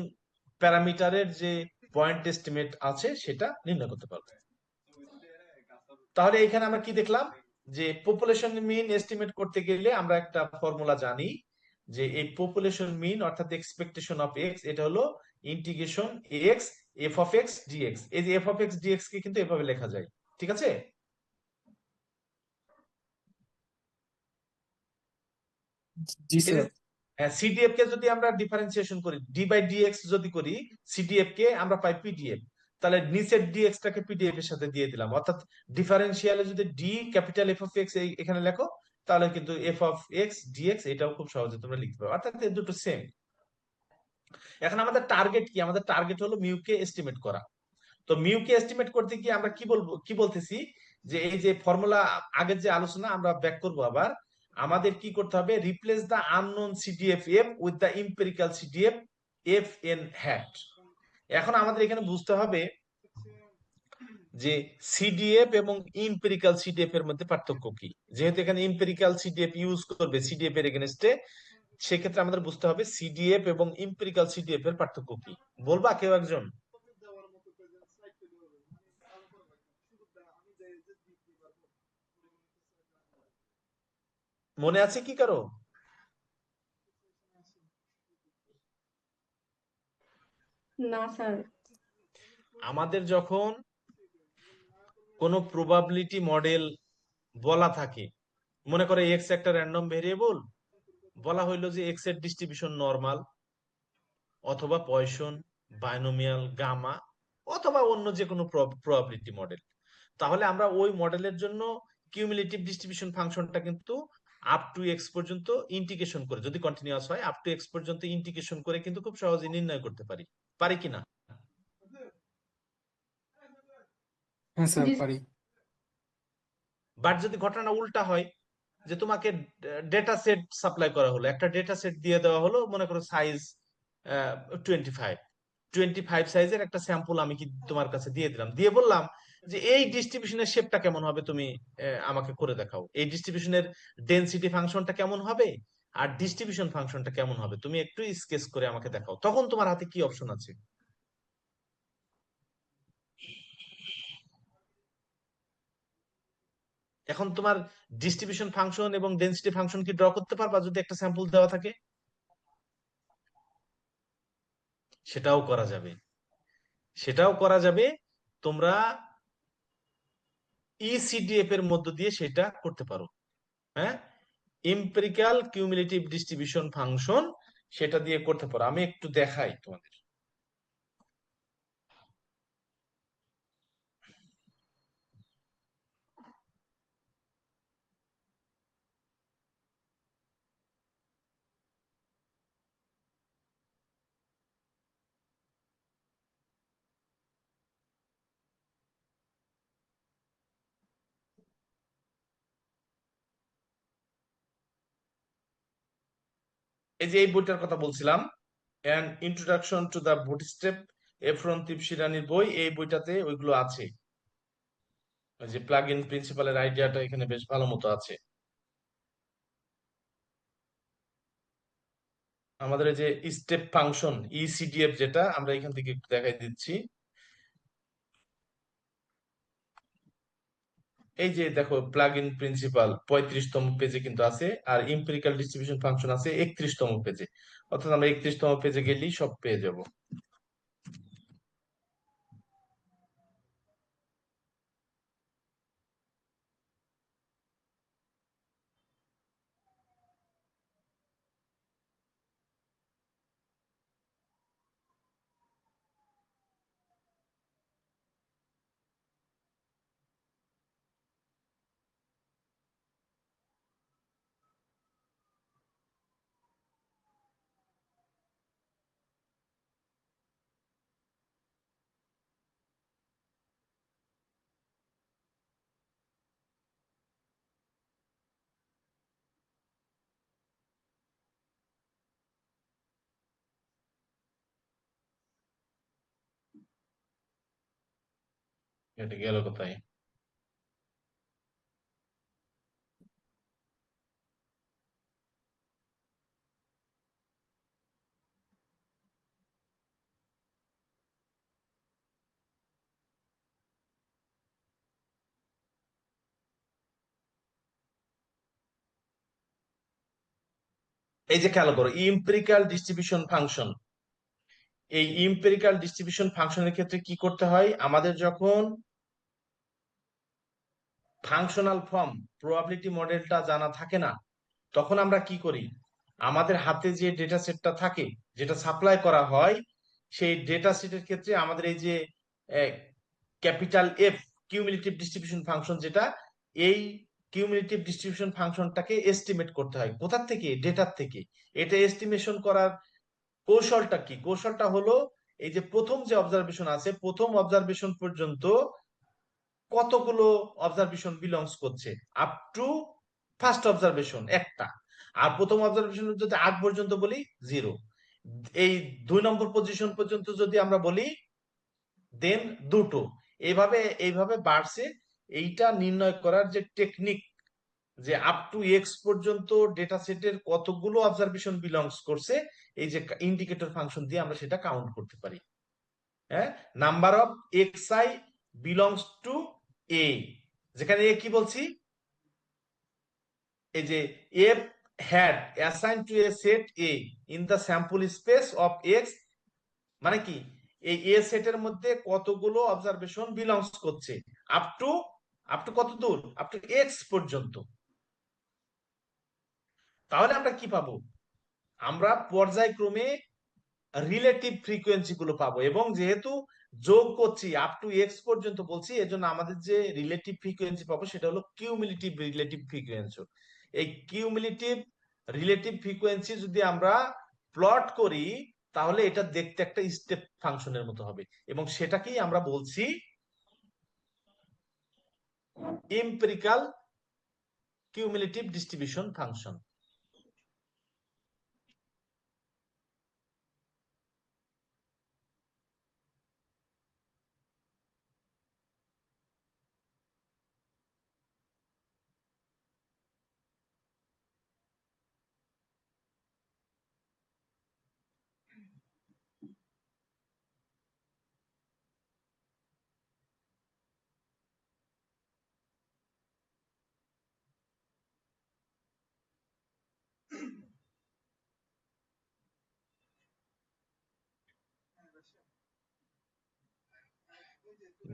প্যারামিটারের যে পয়েন্ট এস্টিমেট আছে সেটা নির্ণয় করতে পারবো। তাহলে এখানে আমরা কি দেখলাম? যে পপুলেশন মিন এস্টিমেট করতে গেলে আমরা একটা ফর্মুলা জানি, যে এই পপুলেশন মিন অর্থাৎ এক্সপেকটেশন অফ এক্স, এটা হলো integration x f of x dx. এই যে এফ অফ এক্স ডিএক্স কে কিন্তু এভাবে লেখা যায়। ঠিক আছে? জি এই যে স্যার। সিডিএফ কে যদি আমরা ডিফারেন্সিয়েশন করি, ডি বাই ডিএক্স যদি করি, সিডিএফ কে আমরা পাই পিডিএফ। তাহলে নিচের ডিএক্স টাকে পিডিএফ এর সাথে দিয়ে দিলাম, অর্থাৎ ডিফারেন্সিয়ালে যদি D capital F of x এখানে লেখো, তাহলে কিন্তু এফ অফ এক্স ডিএক্স এটাও খুব সহজে তোমরা লিখতে পারো, অর্থাৎ এই দুটো সেম। এখন আমাদের টার্গেট কি? আমাদের টার্গেট হলো মিউ কে এস্টিমেট করা। তো মিউ কে এস্টিমেট করতে গিয়ে আমরা কি বলবো, কি বলতেছি, যে এই যে ফর্মুলা আগের যে আলোচনা আমরা ব্যাক করব আবার। আমাদের কি করতে হবে? Replace the unknown CDF f with the empirical CDF f n hat. এখন আমাদের এখানে বুঝতে হবে যে সিডিএফ এবং ইম্পেরিক্যাল সিডিএফ এর মধ্যে পার্থক্য কি। যেহেতু এখানে ইম্পেরিক্যাল সিডিএফ ইউজ করবে সিডিএফ এর এগেনস্টে, সেক্ষেত্রে আমাদের বুঝতে হবে সিডিএফ এবং ইম্পেরিক্যাল সিডিএফ এর পার্থক্য কি। বলবা কেউ একজন? মনে আছে কি কারো? না স্যার। আমাদের যখন কোনো প্রবাবিলিটি মডেল বলা থাকে, মনে করে এক্স একটা র্যান্ডম ভেরিয়েবল, বলা হইলো যে এক্স এর ডিস্ট্রিবিউশন নরমাল অথবা পয়সন, বাইনোমিয়াল, গামা, অথবা অন্য যে কোনো প্রবাবিলিটি মডেল। তাহলে আমরা ওই মডেলের জন্য কিউমুলেটিভ ডিস্ট্রিবিউশন ফাংশনটা কিন্তু আপ টু এক্স পর্যন্ত ইন্টিগ্রেশন করে, যদি কন্টিনিউয়াস হয় আপ টু এক্স পর্যন্ত ইন্টিগ্রেশন করে কিন্তু খুব সহজে নির্ণয় করতে পারি। পারি কিনা? হ্যাঁ স্যার জি পারি। বাট যদি ঘটনা উল্টা হয়, যে তোমাকে ডেটা সেট সাপ্লাই করা হলো, একটা ডেটা সেট দিয়ে দেওয়া হলো, মনে করো সাইজ 25, 25 সাইজের একটা স্যাম্পল আমি কি তোমার কাছে দিয়ে দিলাম, দিয়ে বললাম যে এই ডিস্ট্রিবিউশনের শেপটা কেমন হবে তুমি আমাকে করে দেখাও, এই ডিস্ট্রিবিউশনের ডেনসিটি ফাংশনটা কেমন হবে আর ডিস্ট্রিবিউশন ফাংশনটা কেমন হবে, তুমি একটু স্কেচ করে আমাকে দেখাও। তখন তোমার হাতে কি অপশন আছে? এখন তোমার ডিস্ট্রিবিউশন ফাংশন এবং ডেনসিটি ফাংশন কি ড্র করতে পারবা যদি একটা স্যাম্পল দেওয়া থাকে? সেটাও করা যাবে, সেটাও করা যাবে। তোমরা ইসিডিএফ এর মধ্য দিয়ে সেটা করতে পারো। হ্যাঁ, এম্পিরিক্যাল কিউমুলেটিভ ডিস্ট্রিবিউশন ফাংশন, সেটা দিয়ে করতে পারো। আমি একটু দেখাই তোমাদের। এই যে এই বইটার কথা বলছিলাম, an introduction to the bootstrap, Efron তিপশিরানির বই, এই বইটাতে ওইগুলো আছে। ওই যে প্লাগ ইন প্রিন্সিপালের আইডিয়াটা এখানে বেশ ভালো মতো আছে। আমাদের এই যে স্টেপ ফাংশন ইসিডিএফ, যেটা আমরা এখান থেকে একটু দেখাই দিচ্ছি। এই যে দেখো, প্লাগ ইন প্রিন্সিপাল 35তম পেজে কিন্তু আছে, আর এম্পিরিক্যাল ডিস্ট্রিবিউশন ফাংশন আছে 31তম পেজে। অর্থাৎ আমরা 31তম পেজে গেলেই সব পেয়ে যাব। এটা গেল কোথায়? এই যে খেয়াল করো, ইম্পেরিক্যাল ডিস্ট্রিবিউশন ফাংশন। এই ইম্পেরিক্যাল ডিস্ট্রিবিউশন ফাংশনের ক্ষেত্রে কি করতে হয়, আমাদের যখন ফাংশনাল ফর্ম প্রবাবিলিটি মডেলটা জানা থাকে না, তখন আমরা কি করি, আমাদের হাতে যে ডেটা সেটটা থাকে, যেটা সাপ্লাই করা হয়, সেই ডেটা সেটের ক্ষেত্রে আমাদের এই যে capital F cumulative distribution function, যেটা এই কিউমুলেটিভ ডিস্ট্রিবিউশন ফাংশনটাকে এস্টিমেট করতে হয় কোথা থেকে, ডেটার থেকে। এটা এস্টিমেশন করার কৌশলটা কি, কৌশলটা হলো এই যে প্রথম যে অবজারভেশন আছে, প্রথম অবজারভেশন পর্যন্ত কতগুলো অবজারভেশন বিলংস করছে, আপ টু ফার্স্ট অবজারভেশন একটা, আর প্রথম অবজারভেশন যদি আগ পর্যন্ত বলি 0, এই 2 নম্বর পজিশন পর্যন্ত যদি আমরা বলি দেন 2টো, এইভাবে এইভাবে বাড়ছে। এইটা নির্ণয় করার যে টেকনিক, যে আপ টু এক্স পর্যন্ত ডেটা সেটের কতগুলো অবজারভেশন বিলংস করছে, এই যে ইন্ডিকেটর ফাংশন দিয়ে আমরা সেটা কাউন্ট করতে পারি। হ্যাঁ, number of x i belongs to A, যেখানে এ কি বলছি, এই যে f had assign to A set A in the sample space of x, মানে কি, এই এ সেটের মধ্যে কতগুলো অবজারভেশন বিলংস করছে আপ টু, আপ টু কত দূর, আপ টু এক্স পর্যন্ত। তাহলে আমরা কি পাবো, আমরা পর্যায়ক্রমে রিলেটিভ ফ্রিকোয়েন্সি গুলো পাবো, এবং যেহেতু যোগ করছি আপ টু এক্স পর্যন্ত বলছি, এজন্য আমাদের যে রিলেটিভ ফ্রিকোয়েন্সি পাবো সেটা হলো কিউমুলেটিভ রিলেটিভ ফ্রিকোয়েন্সি। এই কিউমুলেটিভ রিলেটিভ ফ্রিকোয়েন্সি যদি আমরা প্লট করি, তাহলে এটা দেখতে একটা স্টেপ ফাংশনের মতো হবে, এবং সেটাকেই আমরা বলছি এম্পিরিক্যাল কিউমুলেটিভ ডিস্ট্রিবিউশন ফাংশন।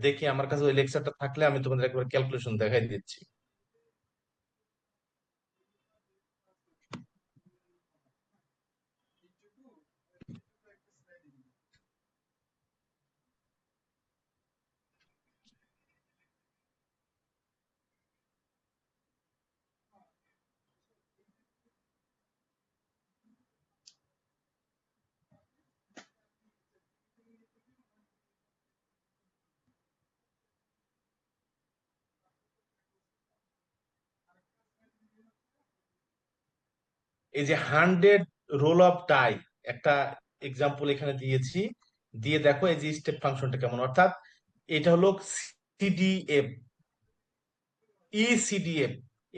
দেখি আমার কাছে ওই লেকচারটা থাকলে আমি তোমাদের একবার ক্যালকুলেশন দেখাই দিচ্ছি। এই যে 100 রোল অফ ডাই, একটা এক্সাম্পল এখানে দিয়েছি, দিয়ে দেখো এই যে স্টেপ ফাংশনটা কেমন, অর্থাৎ এটা হলো সিডিএফ, ইসিডিএফ।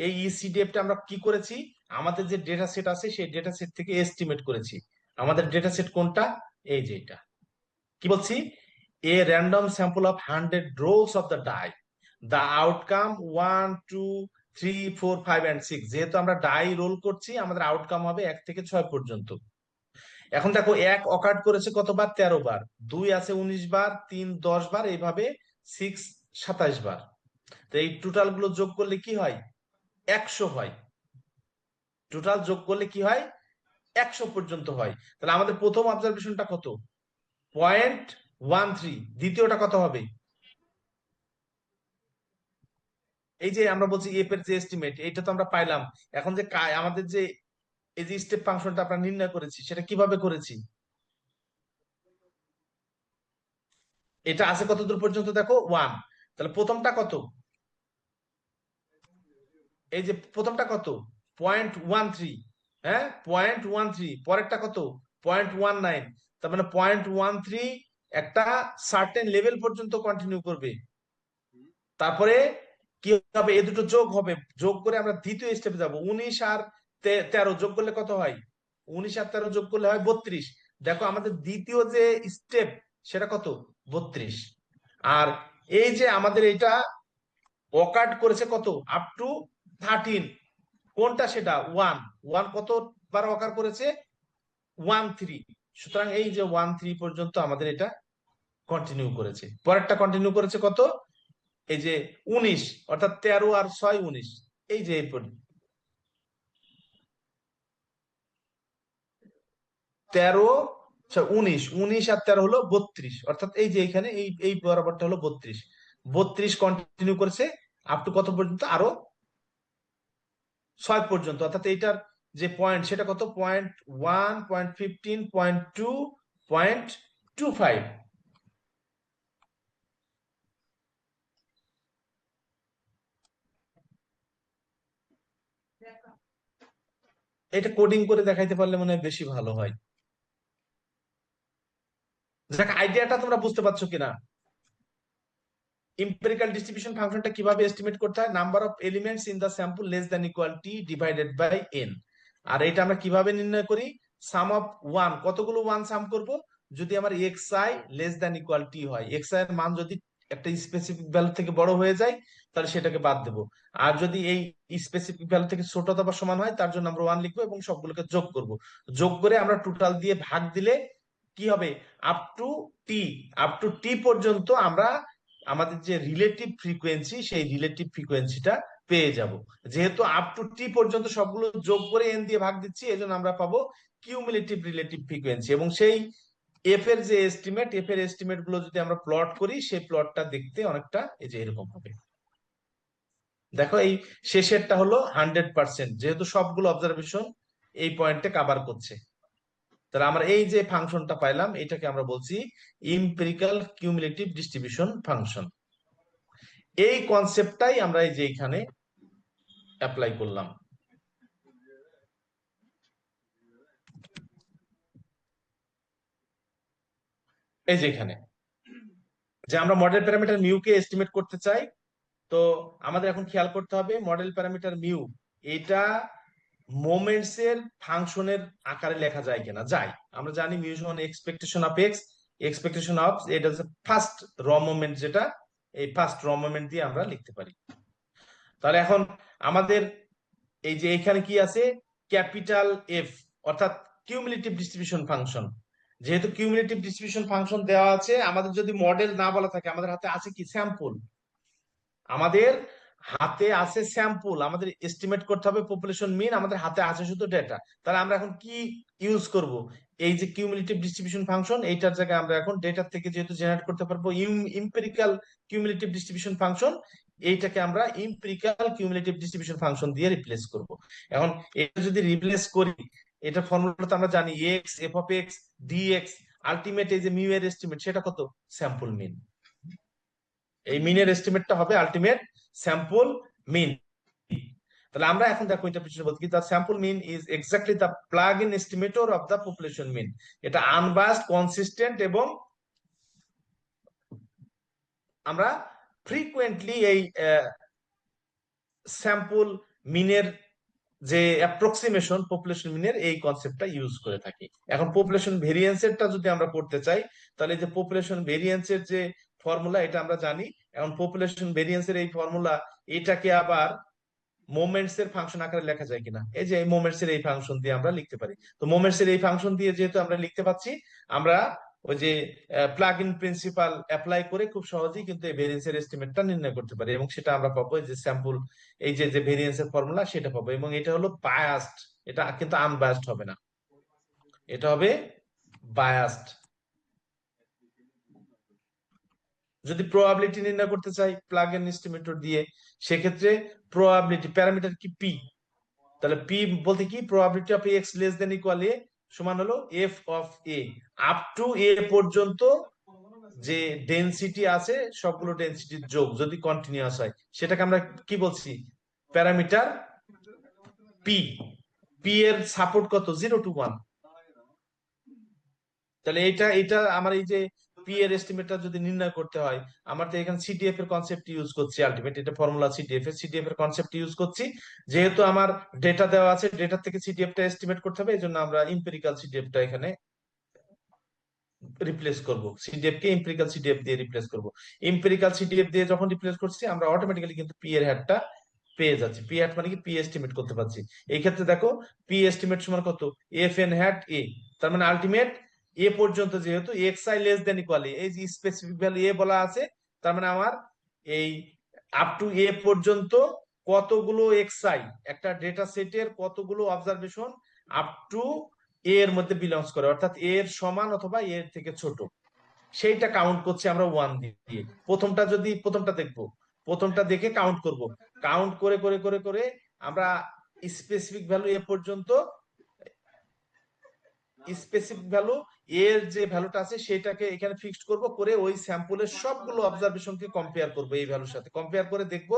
এই ইসিডিএফটা আমরা কি করেছি, আমাদের যে ডেটা সেট আছে সেই ডেটা সেট থেকে এস্টিমেট করেছি। আমাদের ডেটা সেট কোনটা, এই যে এটা, কি বলছি, a random sample of 100 rolls of the die, the outcome 1 2 3 4 5 and 6। যেহেতু আমরা ডাই রোল করছি, আমাদের আউটকাম হবে 1 থেকে 6 পর্যন্ত। এখন দেখো, 1 অকার্ড করেছে কতবার, 13 বার, 2 আছে 19 বার, 3 10 বার, এইভাবে 6 27 বার। তো এই টোটাল গুলো যোগ করলে কি হয়, 100 হয়। টোটাল যোগ করলে কি হয়, 100 পর্যন্ত হয়। তাহলে আমাদের প্রথম অবজারভেশনটা কত, 0.13। দ্বিতীয়টা কত হবে, এই যে আমরা বলছি এফ এর যে এস্টিমেট, এইটা তো আমরা পাইলাম। এখন যে আমাদের যে এই যে স্টেপ ফাংশনটা আমরা নির্ণয় করেছি, সেটা কিভাবে করেছি, এটা আছে কত দূর পর্যন্ত দেখো, 1। তাহলে প্রথমটা কত, এই যে প্রথমটা কত, 0.13। হ্যাঁ, 0.13। পরেরটা কত, 0.19। তার মানে 0.13 একটা সার্টেন লেভেল পর্যন্ত কন্টিনিউ করবে, তারপরে কি হবে, এই দুটো যোগ হবে, যোগ করে আমরা দ্বিতীয় স্টেপে যাব। 19 আর 13 যোগ করলে কত হয়? 19 আর 13 যোগ করলে হয় 32। দেখো আমাদের দ্বিতীয় যে স্টেপ সেটা কত? 32। আর এই যে আমাদের এটা অকার্ড করেছে কত? Up to 13। কোনটা সেটা? ওয়ান। ওয়ান কতবার অকার করেছে? 13। সুতরাং এই যে 13 পর্যন্ত আমাদের এটা কন্টিনিউ করেছে। পরেরটা কন্টিনিউ করেছে কত? এই যে 19, অর্থাৎ 13 আর 6 19। এই যে 13 19, 19 আর 13 হলো 32, অর্থাৎ এই যে এখানে এই এই বরাবরটা হলো 32। 32 কন্টিনিউ করেছে আপ টু কত পর্যন্ত? আরো 6 পর্যন্ত, অর্থাৎ এইটার যে পয়েন্ট সেটা কত? 0.1, 0.15, 0.2, 0.25। এটা কোডিং করে দেখাইতে পারলে মনে হয় বেশি ভালো হয়। দেখ আইডিয়াটা তোমরা বুঝতে পারছো কিনা? ইম্পেরিক্যাল ডিস্ট্রিবিউশন ফাংশনটা কিভাবে এস্টিমেট করতে হয়? Number of elements in the sample less than equal t divided by n. আর এটা আমরা কিভাবে নির্ণয় করি? সাম অফ ওয়ান, কতগুলো ওয়ান সাম করব? যদি আমার x i less than equal t হয়, এক্স আই এর মান যদি একটা স্পেসিফিক ভ্যালু থেকে বড় হয়ে যায় তাহলে সেটাকে বাদ দেবো। আর যদি এই স্পেসিফিক ভ্যালু থেকে ছোট অথবা সমান হয় তার জন্য আমরা ওয়ান লিখবো এবং সবগুলোকে যোগ করব। যোগ করে আমরা টোটাল দিয়ে ভাগ দিলে কি হবে? Up to t. Up to t পর্যন্ত আমরা আমাদের যে রিলেটিভ ফ্রিকোয়েন্সি সেই রিলেটিভ ফ্রিকোয়েন্সিটা পেয়ে যাব। যেহেতু আপ টু টি পর্যন্ত সবগুলো যোগ করে এন দিয়ে ভাগ দিচ্ছি, এজন্য আমরা পাবো কিউমুলেটিভ রিলেটিভ ফ্রিকোয়েন্সি। এবং সেই এফ এর যে এস্টিমেট, এফ এর এস্টিমেট গুলো যদি আমরা প্লট করি, সেই প্লটটা দেখতে অনেকটা এই যে এরকম হবে। দেখো এই শেষেরটা হলো 100%, যেহেতু সবগুলো অবজারভেশন এই পয়েন্টে কভার করছে। তাহলে আমরা এই যে ফাংশনটা পাইলাম এটাকে আমরা বলছি ইম্পিরিক্যাল কিউমুলেটিভ ডিস্ট্রিবিউশন ফাংশন। এই কনসেপ্টটাই আমরা এই যে এখানে অ্যাপ্লাই করলাম। এই যে এখানে যে আমরা মডেল প্যারামিটার মিউ কে এস্টিমেট করতে চাই, তো আমাদের এখন খেয়াল করতে হবে মডেল প্যারামিটার মিউ এটা মোমেন্টস এর ফাংশনের আকারে লেখা যায় কিনা। যায়। আমরা জানি মিউ সমান expectation of x, expectation of এটা হচ্ছে ফার্স্ট র মোমেন্ট, যেটা এই ফার্স্ট র মোমেন্ট দিয়ে আমরা লিখতে পারি। তাহলে এখন আমাদের এই যে এখানে কি আছে? ক্যাপিটাল এফ, অর্থাৎ কিউমুলেটিভ ডিস্ট্রিবিউশন ফাংশন। যেহেতু কিউমুলেটিভ ডিস্ট্রিবিউশন ফাংশন দেওয়া আছে, আমাদের যদি মডেল না বলা থাকে, আমাদের হাতে আছে কি? স্যাম্পল। আমাদের হাতে আছে স্যাম্পল, আমাদের এস্টিমেট করতে হবে পপুলেশন মিন, আমাদের হাতে আছে শুধু ডেটা। তাহলে আমরা এখন কি ইউজ করব? এই যে কিউমুলেটিভ ডিস্ট্রিবিউশন ফাংশন, এইটার জায়গায় আমরা এখন ডেটা থেকে যেহেতু জেনারেট করতে পারবো ইম্পেরিক্যাল কিউমুলেটিভ ডিস্ট্রিবিউশন ফাংশন, এইটাকে আমরা ইম্পেরিক্যাল কিউমুলেটিভ ডিস্ট্রিবিউশন ফাংশন দিয়ে রিপ্লেস করব। এখন এটা যদি রিপ্লেস করি, এটা ফর্মুলা তো আমরা জানি, x f of x dx, ultimate এই যে মিউ এর এস্টিমেট সেটা কত? Sample mean. এই মিনের এস্টিমেটটা হবে আলটিমেট স্যাম্পল মিন। তাহলে আমরা এখন দেখো এটা পিছনে বলতে কি, the sample mean is exactly the plug in estimator of the population mean. এটা আনবায়াসড, কনসিস্টেন্ট এবং আমরা ফ্রিকুয়েন্টলি এই স্যাম্পল মিনের যে অ্যাপ্রক্সিমেশন পপুলেশন মিনের এই কনসেপ্টটা ইউজ করে থাকি। এখন পপুলেশন ভেরিয়েন্সেরটা যদি আমরা করতে চাই, তাহলে যে পপুলেশন ভেরিয়েন্সের যে ফর্মুলা এটা আমরা জানি। এখন পপুলেশন ভেরিয়েন্সের এই ফর্মুলা এটাকে আবার মোমেন্টস এর ফাংশন আকারে লেখা যায় কিনা? এই যে মোমেন্টস এর এই ফাংশন দিয়ে আমরা লিখতে পারি। তো মোমেন্টস এর এই ফাংশন দিয়ে যেহেতু আমরা লিখতে পাচ্ছি, আমরা ওই যে প্লাগ ইন প্রিন্সিপাল অ্যাপ্লাই করে খুব সহজেই কিন্তু এই ভেরিয়েন্স এর এস্টিমেটটা নির্ণয় করতে পারি, এবং সেটা আমরা পাবো এই যে স্যাম্পল, এই যে যে ভেরিয়েন্স এর ফর্মুলা সেটা পাবো। এবং এটা হলো বায়াসড, এটা কিন্তু আনবায়াসড হবে না, এটা হবে বায়াসড। যদি প্রবাবিলিটি নির্ণয় করতে চাই প্লাগ ইন এস্টিমেটর দিয়ে, সেক্ষেত্রে প্রবাবিলিটি প্যারামিটার কি? পি। তাহলে পি বলতে কি? Probability of x less than equal A সমান হলো f of A. Up to A পর্যন্ত যে ডেনসিটি আছে সবগুলো ডেনসিটির যোগ যদি কন্টিনিউয়াস হয়, সেটাকে আমরা কি বলছি? Parameter P. পি এর সাপোর্ট কত? 0 to 1। তাহলে এটা এটা আমার এই যে পি পি এর এস্টিমেটটা যদি নির্ণয় করতে হয়, আমার তো এখানে সিডিএফ এর কনসেপ্ট ইউজ করছি, আলটিমেট এটা ফর্মুলা সিডিএফ এর কনসেপ্ট ইউজ করছি। যেহেতু আমার ডেটা দেওয়া আছে, ডেটা থেকে সিডিএফটা এস্টিমেট করতে হবে, এই জন্য আমরা ইম্পেরিক্যাল সিডিএফটা এখানে রিপ্লেস করব, সিডিএফ কে এম্পিরিক্যাল সিডিএফ দিয়ে রিপ্লেস করব। এম্পিরিক্যাল সিডিএফ দিয়ে যখন রিপ্লেস করছি, আমরা অটোমেটিক্যালি কিন্তু পি এর হ্যাটটা পেয়ে যাচ্ছি। পি হ্যাট মানে কি, পি এস্টিমেট করতে পারছি। এই ক্ষেত্রে দেখো পি এস্টিমেট সমান কত, এফ এন হ্যাট এ, তার মানে আলটিমেট এ পর্যন্ত যেহেতু x i less than equally, এই যে স্পেসিফিক ভ্যালু এ বলা আছে, তার মানে আমার এই আপ টু এ পর্যন্ত কতগুলো এক্স আই, একটা ডেটা সেটের কতগুলো অবজারভেশন আপ টু এ এর মধ্যে বিলংস করে, অর্থাৎ এ এর সমান অথবা এ এর থেকে ছোট, সেইটা কাউন্ট করছি আমরা ওয়ান দিয়ে। প্রথমটা দেখবো, প্রথমটা দেখে কাউন্ট করব, কাউন্ট করে করে করে করে আমরা স্পেসিফিক ভ্যালু এ পর্যন্ত, স্পেসিফিক ভ্যালু এর যে ভ্যালুটা আছে সেটাকে এখানে ফিক্সড করব, করে ওই স্যাম্পলের সবগুলো অবজারভেশনকে কম্পেয়ার করব, এই ভ্যালুর সাথে কম্পেয়ার করে দেখব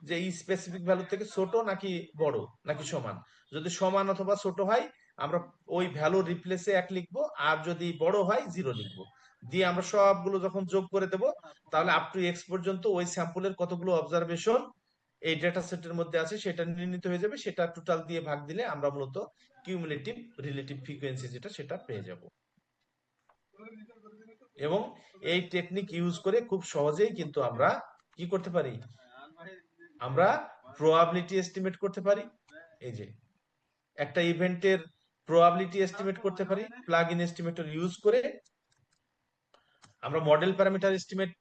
যে এই স্পেসিফিক ভ্যালু থেকে ছোট নাকি বড় নাকি সমান। যদি সমান অথবা ছোট হয় আমরা ওই ভ্যালু রিপ্লেসে 1 লিখবো, আর যদি বড় হয় 0 লিখবো। দিয়ে আমরা সবগুলো যখন যোগ করে দেব, তাহলে আপ টু এক্স পর্যন্ত ওই স্যাম্পলের কতগুলো অবজারভেশন এই ডেটা সেটের মধ্যে আছে সেটা নির্ণীত হয়ে যাবে। সেটা টোটাল দিয়ে ভাগ দিলে আমরা মূলত কিউমুলেটিভ রিলেটিভ ফ্রিকোয়েন্সি যেটা সেটা পেয়ে যাব। এবং এই টেকনিক ইউজ করে খুব সহজেই কিন্তু আমরা কি করতে পারি, আমরা প্রবাবিলিটি এস্টিমেট করতে পারি। এই যে একটা ইভেন্টের প্রবাবিলিটি এস্টিমেট করতে পারি প্লাগ ইন এস্টিমেটর ইউজ করে, আমরা মডেল প্যারামিটার এস্টিমেট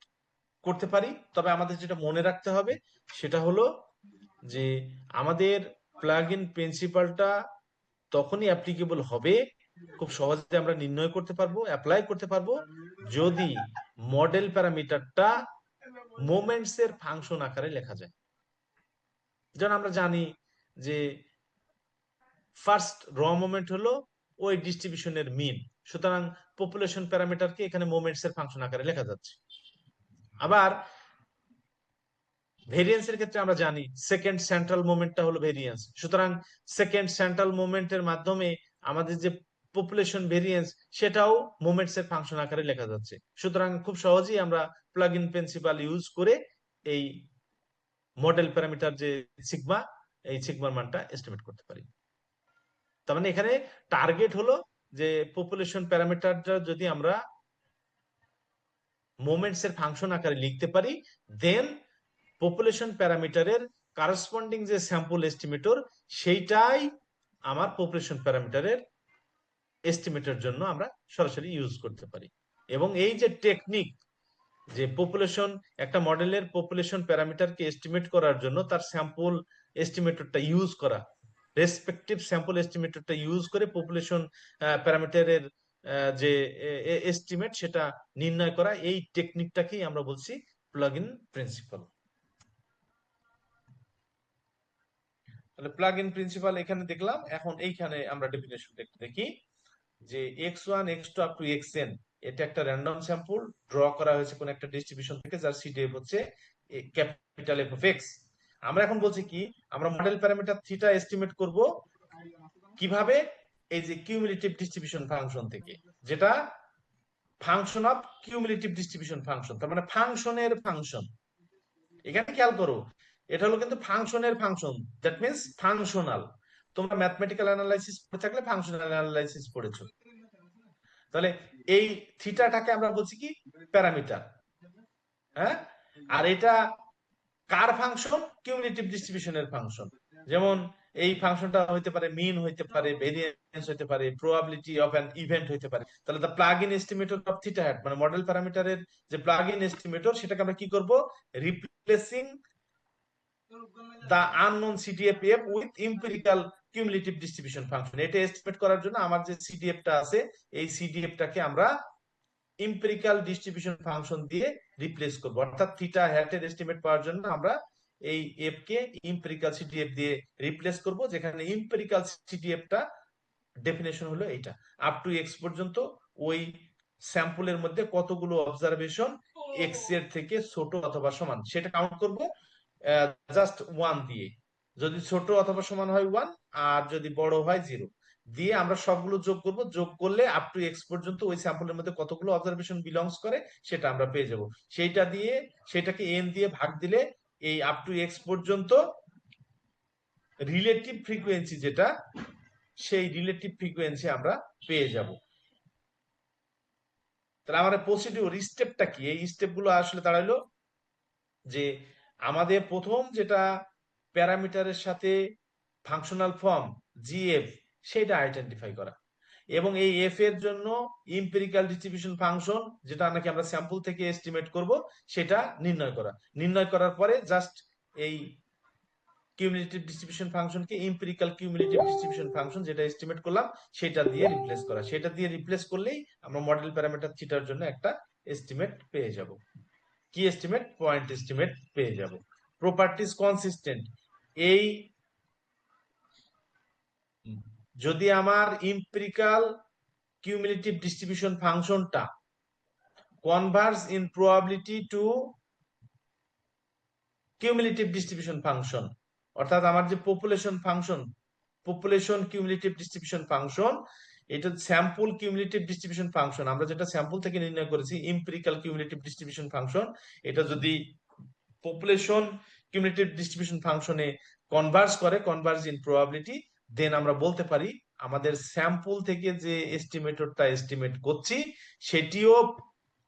করতে পারি। তবে আমাদের যেটা মনে রাখতে হবে সেটা হলো যে আমাদের প্লাগ ইন প্রিন্সিপালটা তখনই অ্যাপ্লিকেবল হবে, খুব সহজে আমরা নির্ণয় করতে পারবো, অ্যাপ্লাই করতে পারবো, যদি মডেল প্যারামিটারটা মোমেন্টস এর ফাংশন আকারে লেখা যায়। যেমন আমরা জানি যে ফার্স্ট র মোমেন্ট হলো ওই ডিস্ট্রিবিউশনের মিন, সুতরাং পপুলেশন প্যারামিটারকে এখানে মোমেন্টস এর ফাংশন আকারে লেখা যাচ্ছে। আবার ভেরিয়েন্সের ক্ষেত্রে আমরা জানি সেকেন্ড সেন্ট্রাল মোমেন্টটা হলো ভেরিয়েন্স, সুতরাং সেকেন্ড সেন্ট্রাল মোমেন্টের মাধ্যমে আমাদের যে পপুলেশন ভেরিয়েন্স সেটাও মোমেন্টস এর ফাংশন আকারে লেখা যাচ্ছে। সুতরাং খুব সহজেই আমরা প্লাগ ইন প্রিন্সিপাল ইউজ করে এই মডেল প্যারামিটার যে সিগমা, এই সিগমার মানটা এস্টিমেট করতে পারি। তার মানে এখানে টার্গেট হলো যে পপুলেশন প্যারামিটারটা যদি আমরা মোমেন্টস এর ফাংশন আকারে লিখতে পারি, দেন পপুলেশন প্যারামিটারের কারসপন্ডিং যে স্যাম্পল এস্টিমেটর সেইটাই আমার পপুলেশন প্যারামিটারের এস্টিমেটের জন্য আমরা সরাসরি ইউজ করতে পারি। এবং এই যে টেকনিক, যে পপুলেশন, একটা মডেলের পপুলেশন প্যারামিটারকে এস্টিমেট করার জন্য তার স্যাম্পল এস্টিমেটরটা ইউজ করা, রেসপেক্টিভ স্যাম্পল এস্টিমেটরটা ইউজ করে পপুলেশন প্যারামিটারের যে এস্টিমেট সেটা নির্ণয় করা, এই টেকনিকটাকেই আমরা বলছি প্লাগ ইন প্রিন্সিপাল। তাহলে প্লাগ ইন প্রিন্সিপাল এখানে দেখলাম। এখন এইখানে আমরা ডেফিনেশন দেখি যে x1 x2 up to xn এটা একটা র্যান্ডম স্যাম্পল ড্র করা হয়েছে কোন একটা ডিস্ট্রিবিউশন থেকে, যার সিডিএফ হচ্ছে ক্যাপিটাল এফ অফ এক্স। আমরা এখন বলছি কি, আমরা মডেল প্যারামিটার থিটা এস্টিমেট করব কিভাবে, এই যে কিউমুলেটিভ ডিস্ট্রিবিউশন ফাংশন থেকে, যেটা function of cumulative distribution function, তার মানে ফাংশনের ফাংশন। এখানে খেয়াল করো, এটা হলো কিন্তু ফাংশনের ফাংশন, দ্যাট মিন্স ফাংশনাল। তোমরা ম্যাথমেটিক্যাল অ্যানালাইসিস পড়ে থাকলে ফাংশনাল অ্যানালাইসিস পড়েছো। তাহলে এই থিটাটাকে আমরা বলছি কি, প্যারামিটার। হ্যাঁ, আর এটা কার ফাংশন, কিউমুলেটিভ ডিস্ট্রিবিউশনের ফাংশন। যেমন এই ফাংশনটা হইতে পারে মিন, হইতে পারে ভেরিয়েন্স, হইতে পারে প্রবাবিলিটি অফ অ্যান ইভেন্ট হইতে পারে। তাহলে the plug in estimator of theta hat, মানে মডেল প্যারামিটারের যে প্লাগ ইন এস্টিমেটর, সেটাকে আমরা কি করব, replacing the unknown CDF with empirical cumulative distribution function। এটা এস্টিমেট করার জন্য আমার যে সিডিএফ টা আছে, এই সিডিএফ টাকে আমরা এম্পিরিক্যাল ডিস্ট্রিবিউশন ফাংশন দিয়ে রিপ্লেস করব। অর্থাৎ থিটা হ্যাটের এস্টিমেট পাওয়ার জন্য আমরা এই এফ কে এম্পিরিক্যাল সিডিএফ দিয়ে রিপ্লেস করব, যেখানে এম্পিরিক্যাল সিডিএফ টা ডেফিনেশন হলো এইটা, আপ টু এক্স পর্যন্ত ওই স্যাম্পলের মধ্যে কতগুলো অবজারভেশন এক্স এর থেকে ছোট অথবা সমান সেটা কাউন্ট করব জাস্ট ওয়ান দিয়ে। যদি ছোট অথবা সমান হয় 1, আর যদি বড় হয় 0। দিয়ে আমরা সবগুলো যোগ করব, যোগ করলে আপ টু এক্স পর্যন্ত ওই স্যাম্পলের মধ্যে কতগুলো অবজারভেশন বিলংস করে সেটা আমরা পেয়ে যাব। সেইটা দিয়ে সেটাকে এন দিয়ে ভাগ দিলে এই আপ টু এক্স পর্যন্ত রিলেটিভ ফ্রিকোয়েন্সি যেটা, সেই রিলেটিভ ফ্রিকোয়েন্সি আমরা পেয়ে যাব। তাহলে আমাদের প্রসিডিউর স্টেপটা কি? এই স্টেপগুলো আসলে দাঁড়াইলো যে আমাদের প্রথম যেটা প্যারামিটারের সাথে ফাংশনাল ফর্ম জিএফ সেটা আইডেন্টিফাই করা, এবং এই এফ এর জন্য ইম্পিরিক্যাল ডিস্ট্রিবিউশন ফাংশন যেটা নাকি আমরা স্যাম্পল থেকে এস্টিমেট করব সেটা নির্ণয় করা। নির্ণয় করার পরে জাস্ট এই কিউমুলেটিভ ডিস্ট্রিবিউশন ফাংশনকে ইম্পিরিক্যাল কিউমুলেটিভ ডিস্ট্রিবিউশন ফাংশন যেটা এস্টিমেট করলাম সেটা দিয়ে রিপ্লেস করা। সেটা দিয়ে রিপ্লেস করলেই আমরা মডেল প্যারামিটার থিটার জন্য একটা এস্টিমেট পেয়ে যাব। কি এস্টিমেট? পয়েন্ট এস্টিমেট পেয়ে যাব। প্রপার্টিজ কনসিস্টেন্ট, এই যদি আমার ইম্পিরিক্যাল কিউমুলেটিভ ডিস্ট্রিবিউশন ফাংশনটা converge in probability to cumulative distribution function, অর্থাৎ আমার যে population function, population cumulative distribution function, এটা স্যাম্পল কিউমুলেটিভ ডিস্ট্রিবিউশন ফাংশন আমরা যেটা স্যাম্পল থেকে নির্ণয় করেছি ইম্পিরিক্যাল কিউমুলেটিভ ডিস্ট্রিবিউশন ফাংশন, এটা যদি পপুলেশন কিউমুলেটিভ ডিস্ট্রিবিউশন ফাংশনে কনভার্জ করে, কনভার্জ ইন প্রবাবিলিটি, দেন আমরা বলতে পারি আমাদের স্যাম্পল থেকে যে এস্টিমেটরটা এস্টিমেট করছি সেটিও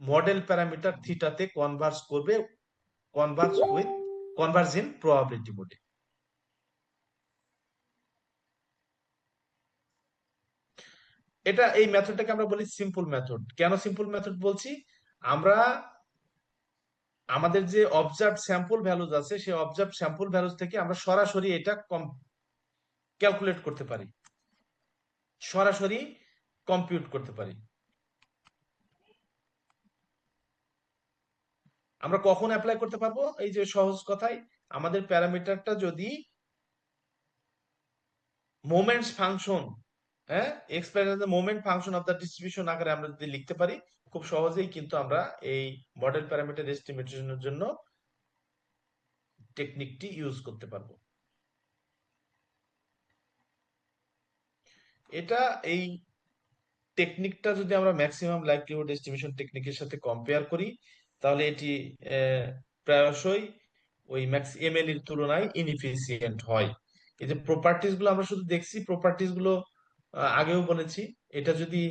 মডেল প্যারামিটার থিটাতে কনভার্জ করবে, কনভার্জ ইন প্রবাবিলিটি মোডে। এটা এই মেথডটাকে আমরা বলি সিম্পল মেথড। কেন সিম্পল মেথড বলছি? আমরা আমাদের যে অবজার্ভ স্যাম্পল ভ্যালুজ আছে সেই অবজার্ভ স্যাম্পল ভ্যালুজ থেকে আমরা সরাসরি এটা ক্যালকুলেট করতে পারি, সরাসরি কম্পিউট করতে পারি। আমরা কখন অ্যাপ্লাই করতে পারবো? এই যে সহজ কথায়, আমাদের প্যারামিটারটা যদি মোমেন্টস ফাংশন, হ্যাঁ, express the moment function of the distribution আকারে আমরা যদি লিখতে পারি, খুব সহজেই কিন্তু আমরা এই মডেল প্যারামিটার এস্টিমেশনের জন্য টেকনিকটি ইউজ করতে পারবো। এটা এই টেকনিকটা যদি আমরা ম্যাক্সিমাম লাইকলিহুড এস্টিমেশন টেকনিকের সাথে কম্পেয়ার করি তাহলে এটি প্রায়শই ওই ম্যাক্স এমএল এর তুলনায় ইনএফিসিয়েন্ট হয়। এই যে প্রপার্টিজ গুলো আমরা শুধু দেখছি, প্রপার্টিজ গুলো আগেও বলেছি, এটা যদি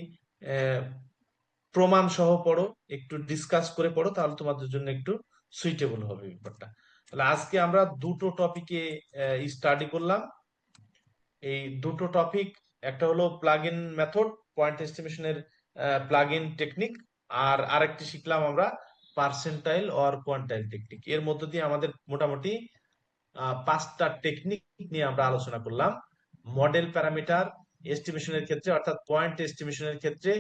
প্রমাণ সহ পড়ো, একটু ডিসকাস করে পড়ো, তাহলে তোমাদের জন্য একটু সুইটেবল হবে ব্যাপারটা। তাহলে আজকে আমরা দুটো টপিকে স্টাডি করলাম। এই দুটো টপিক, একটা হলো প্লাগ ইন মেথড, পয়েন্ট এস্টিমেশনের প্লাগ ইন টেকনিক, আর আরেকটি শিখলাম আমরা পার্সেন্টাইল অর কোয়ান্টাইল টেকনিক। এর মধ্য দিয়ে আমাদের মোটামুটি 5টা টেকনিক নিয়ে আমরা আলোচনা করলাম। মডেল প্যারামিটার এস্টিমেশনের ক্ষেত্রে অর্থাৎ পয়েন্ট এস্টিমেশনের ক্ষেত্রে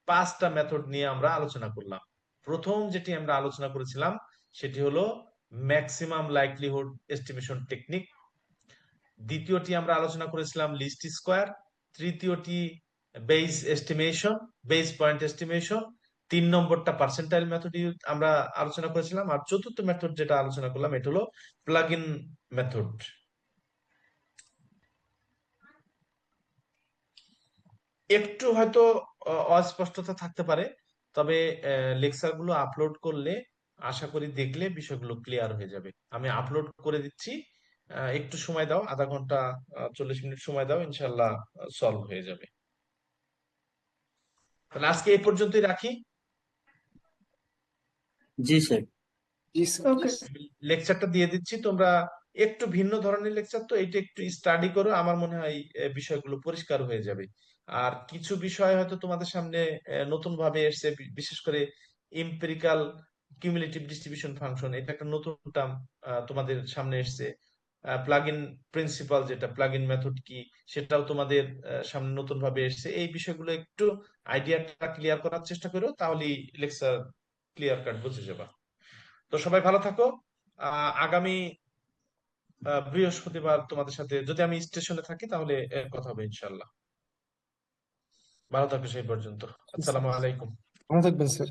5টা মেথড নিয়ে আমরা আলোচনা করলাম। প্রথম যেটি আমরা আলোচনা করেছিলাম সেটি হলো ম্যাক্সিমাম লাইকলিহুড এস্টিমেশন টেকনিক, দ্বিতীয়টি আমরা আলোচনা করেছিলাম লিস্ট স্কোয়ার, তৃতীয়টি base estimation, base point estimation, 3 নম্বরটা পার্সেন্টাইল মেথড আমরা আলোচনা করেছিলাম, আর চতুর্থ মেথড যেটা আলোচনা করলাম এটা হলো প্লাগ ইন মেথড। একটু হয়তো অস্পষ্টতা থাকতে পারে, তবে লেকচার গুলো আপলোড করলে আশা করি দেখলে বিষয়গুলো ক্লিয়ার হয়ে যাবে। আমি আপলোড করে দিচ্ছি, একটু সময় দাও, আধা ঘন্টা 40 মিনিট সময় দাও, ইনশাল্লাহ সলভ হয়ে যাবে। তাহলে আজকে এই পর্যন্তই রাখি। জি স্যার। ওকে লেকচারটা দিয়ে দিচ্ছি, তোমরা একটু ভিন্ন ধরনের লেকচার, তো এইটা একটু স্টাডি করো, আমার মনে হয় বিষয়গুলো পরিষ্কার হয়ে যাবে। আর কিছু বিষয় হয়তো তোমাদের সামনে নতুন ভাবে এসছে, বিশেষ করে এম্পিরিক্যাল কিউমুলেটিভ ডিস্ট্রিবিউশন ফাংশন, এটা একটা নতুন টার্ম তোমাদের সামনে এসছে। প্লাগ ইন প্রিন্সিপাল, যেটা প্লাগ ইন মেথড কি, সেটাও তোমাদের সামনে নতুন ভাবে এসছে। এই বিষয়গুলো একটু আইডিয়াটা ক্লিয়ার করার চেষ্টা করো, তাহলেই লেকচার ক্লিয়ার কাট বুঝে যাবা। তো সবাই ভালো থাকো। আগামী বৃহস্পতিবার তোমাদের সাথে যদি আমি স্টেশনে থাকি তাহলে কথা হবে ইনশাল্লাহ। ভালো থাকো সেই পর্যন্ত। আসসালামু আলাইকুম। ভালো থাকবেন স্যার।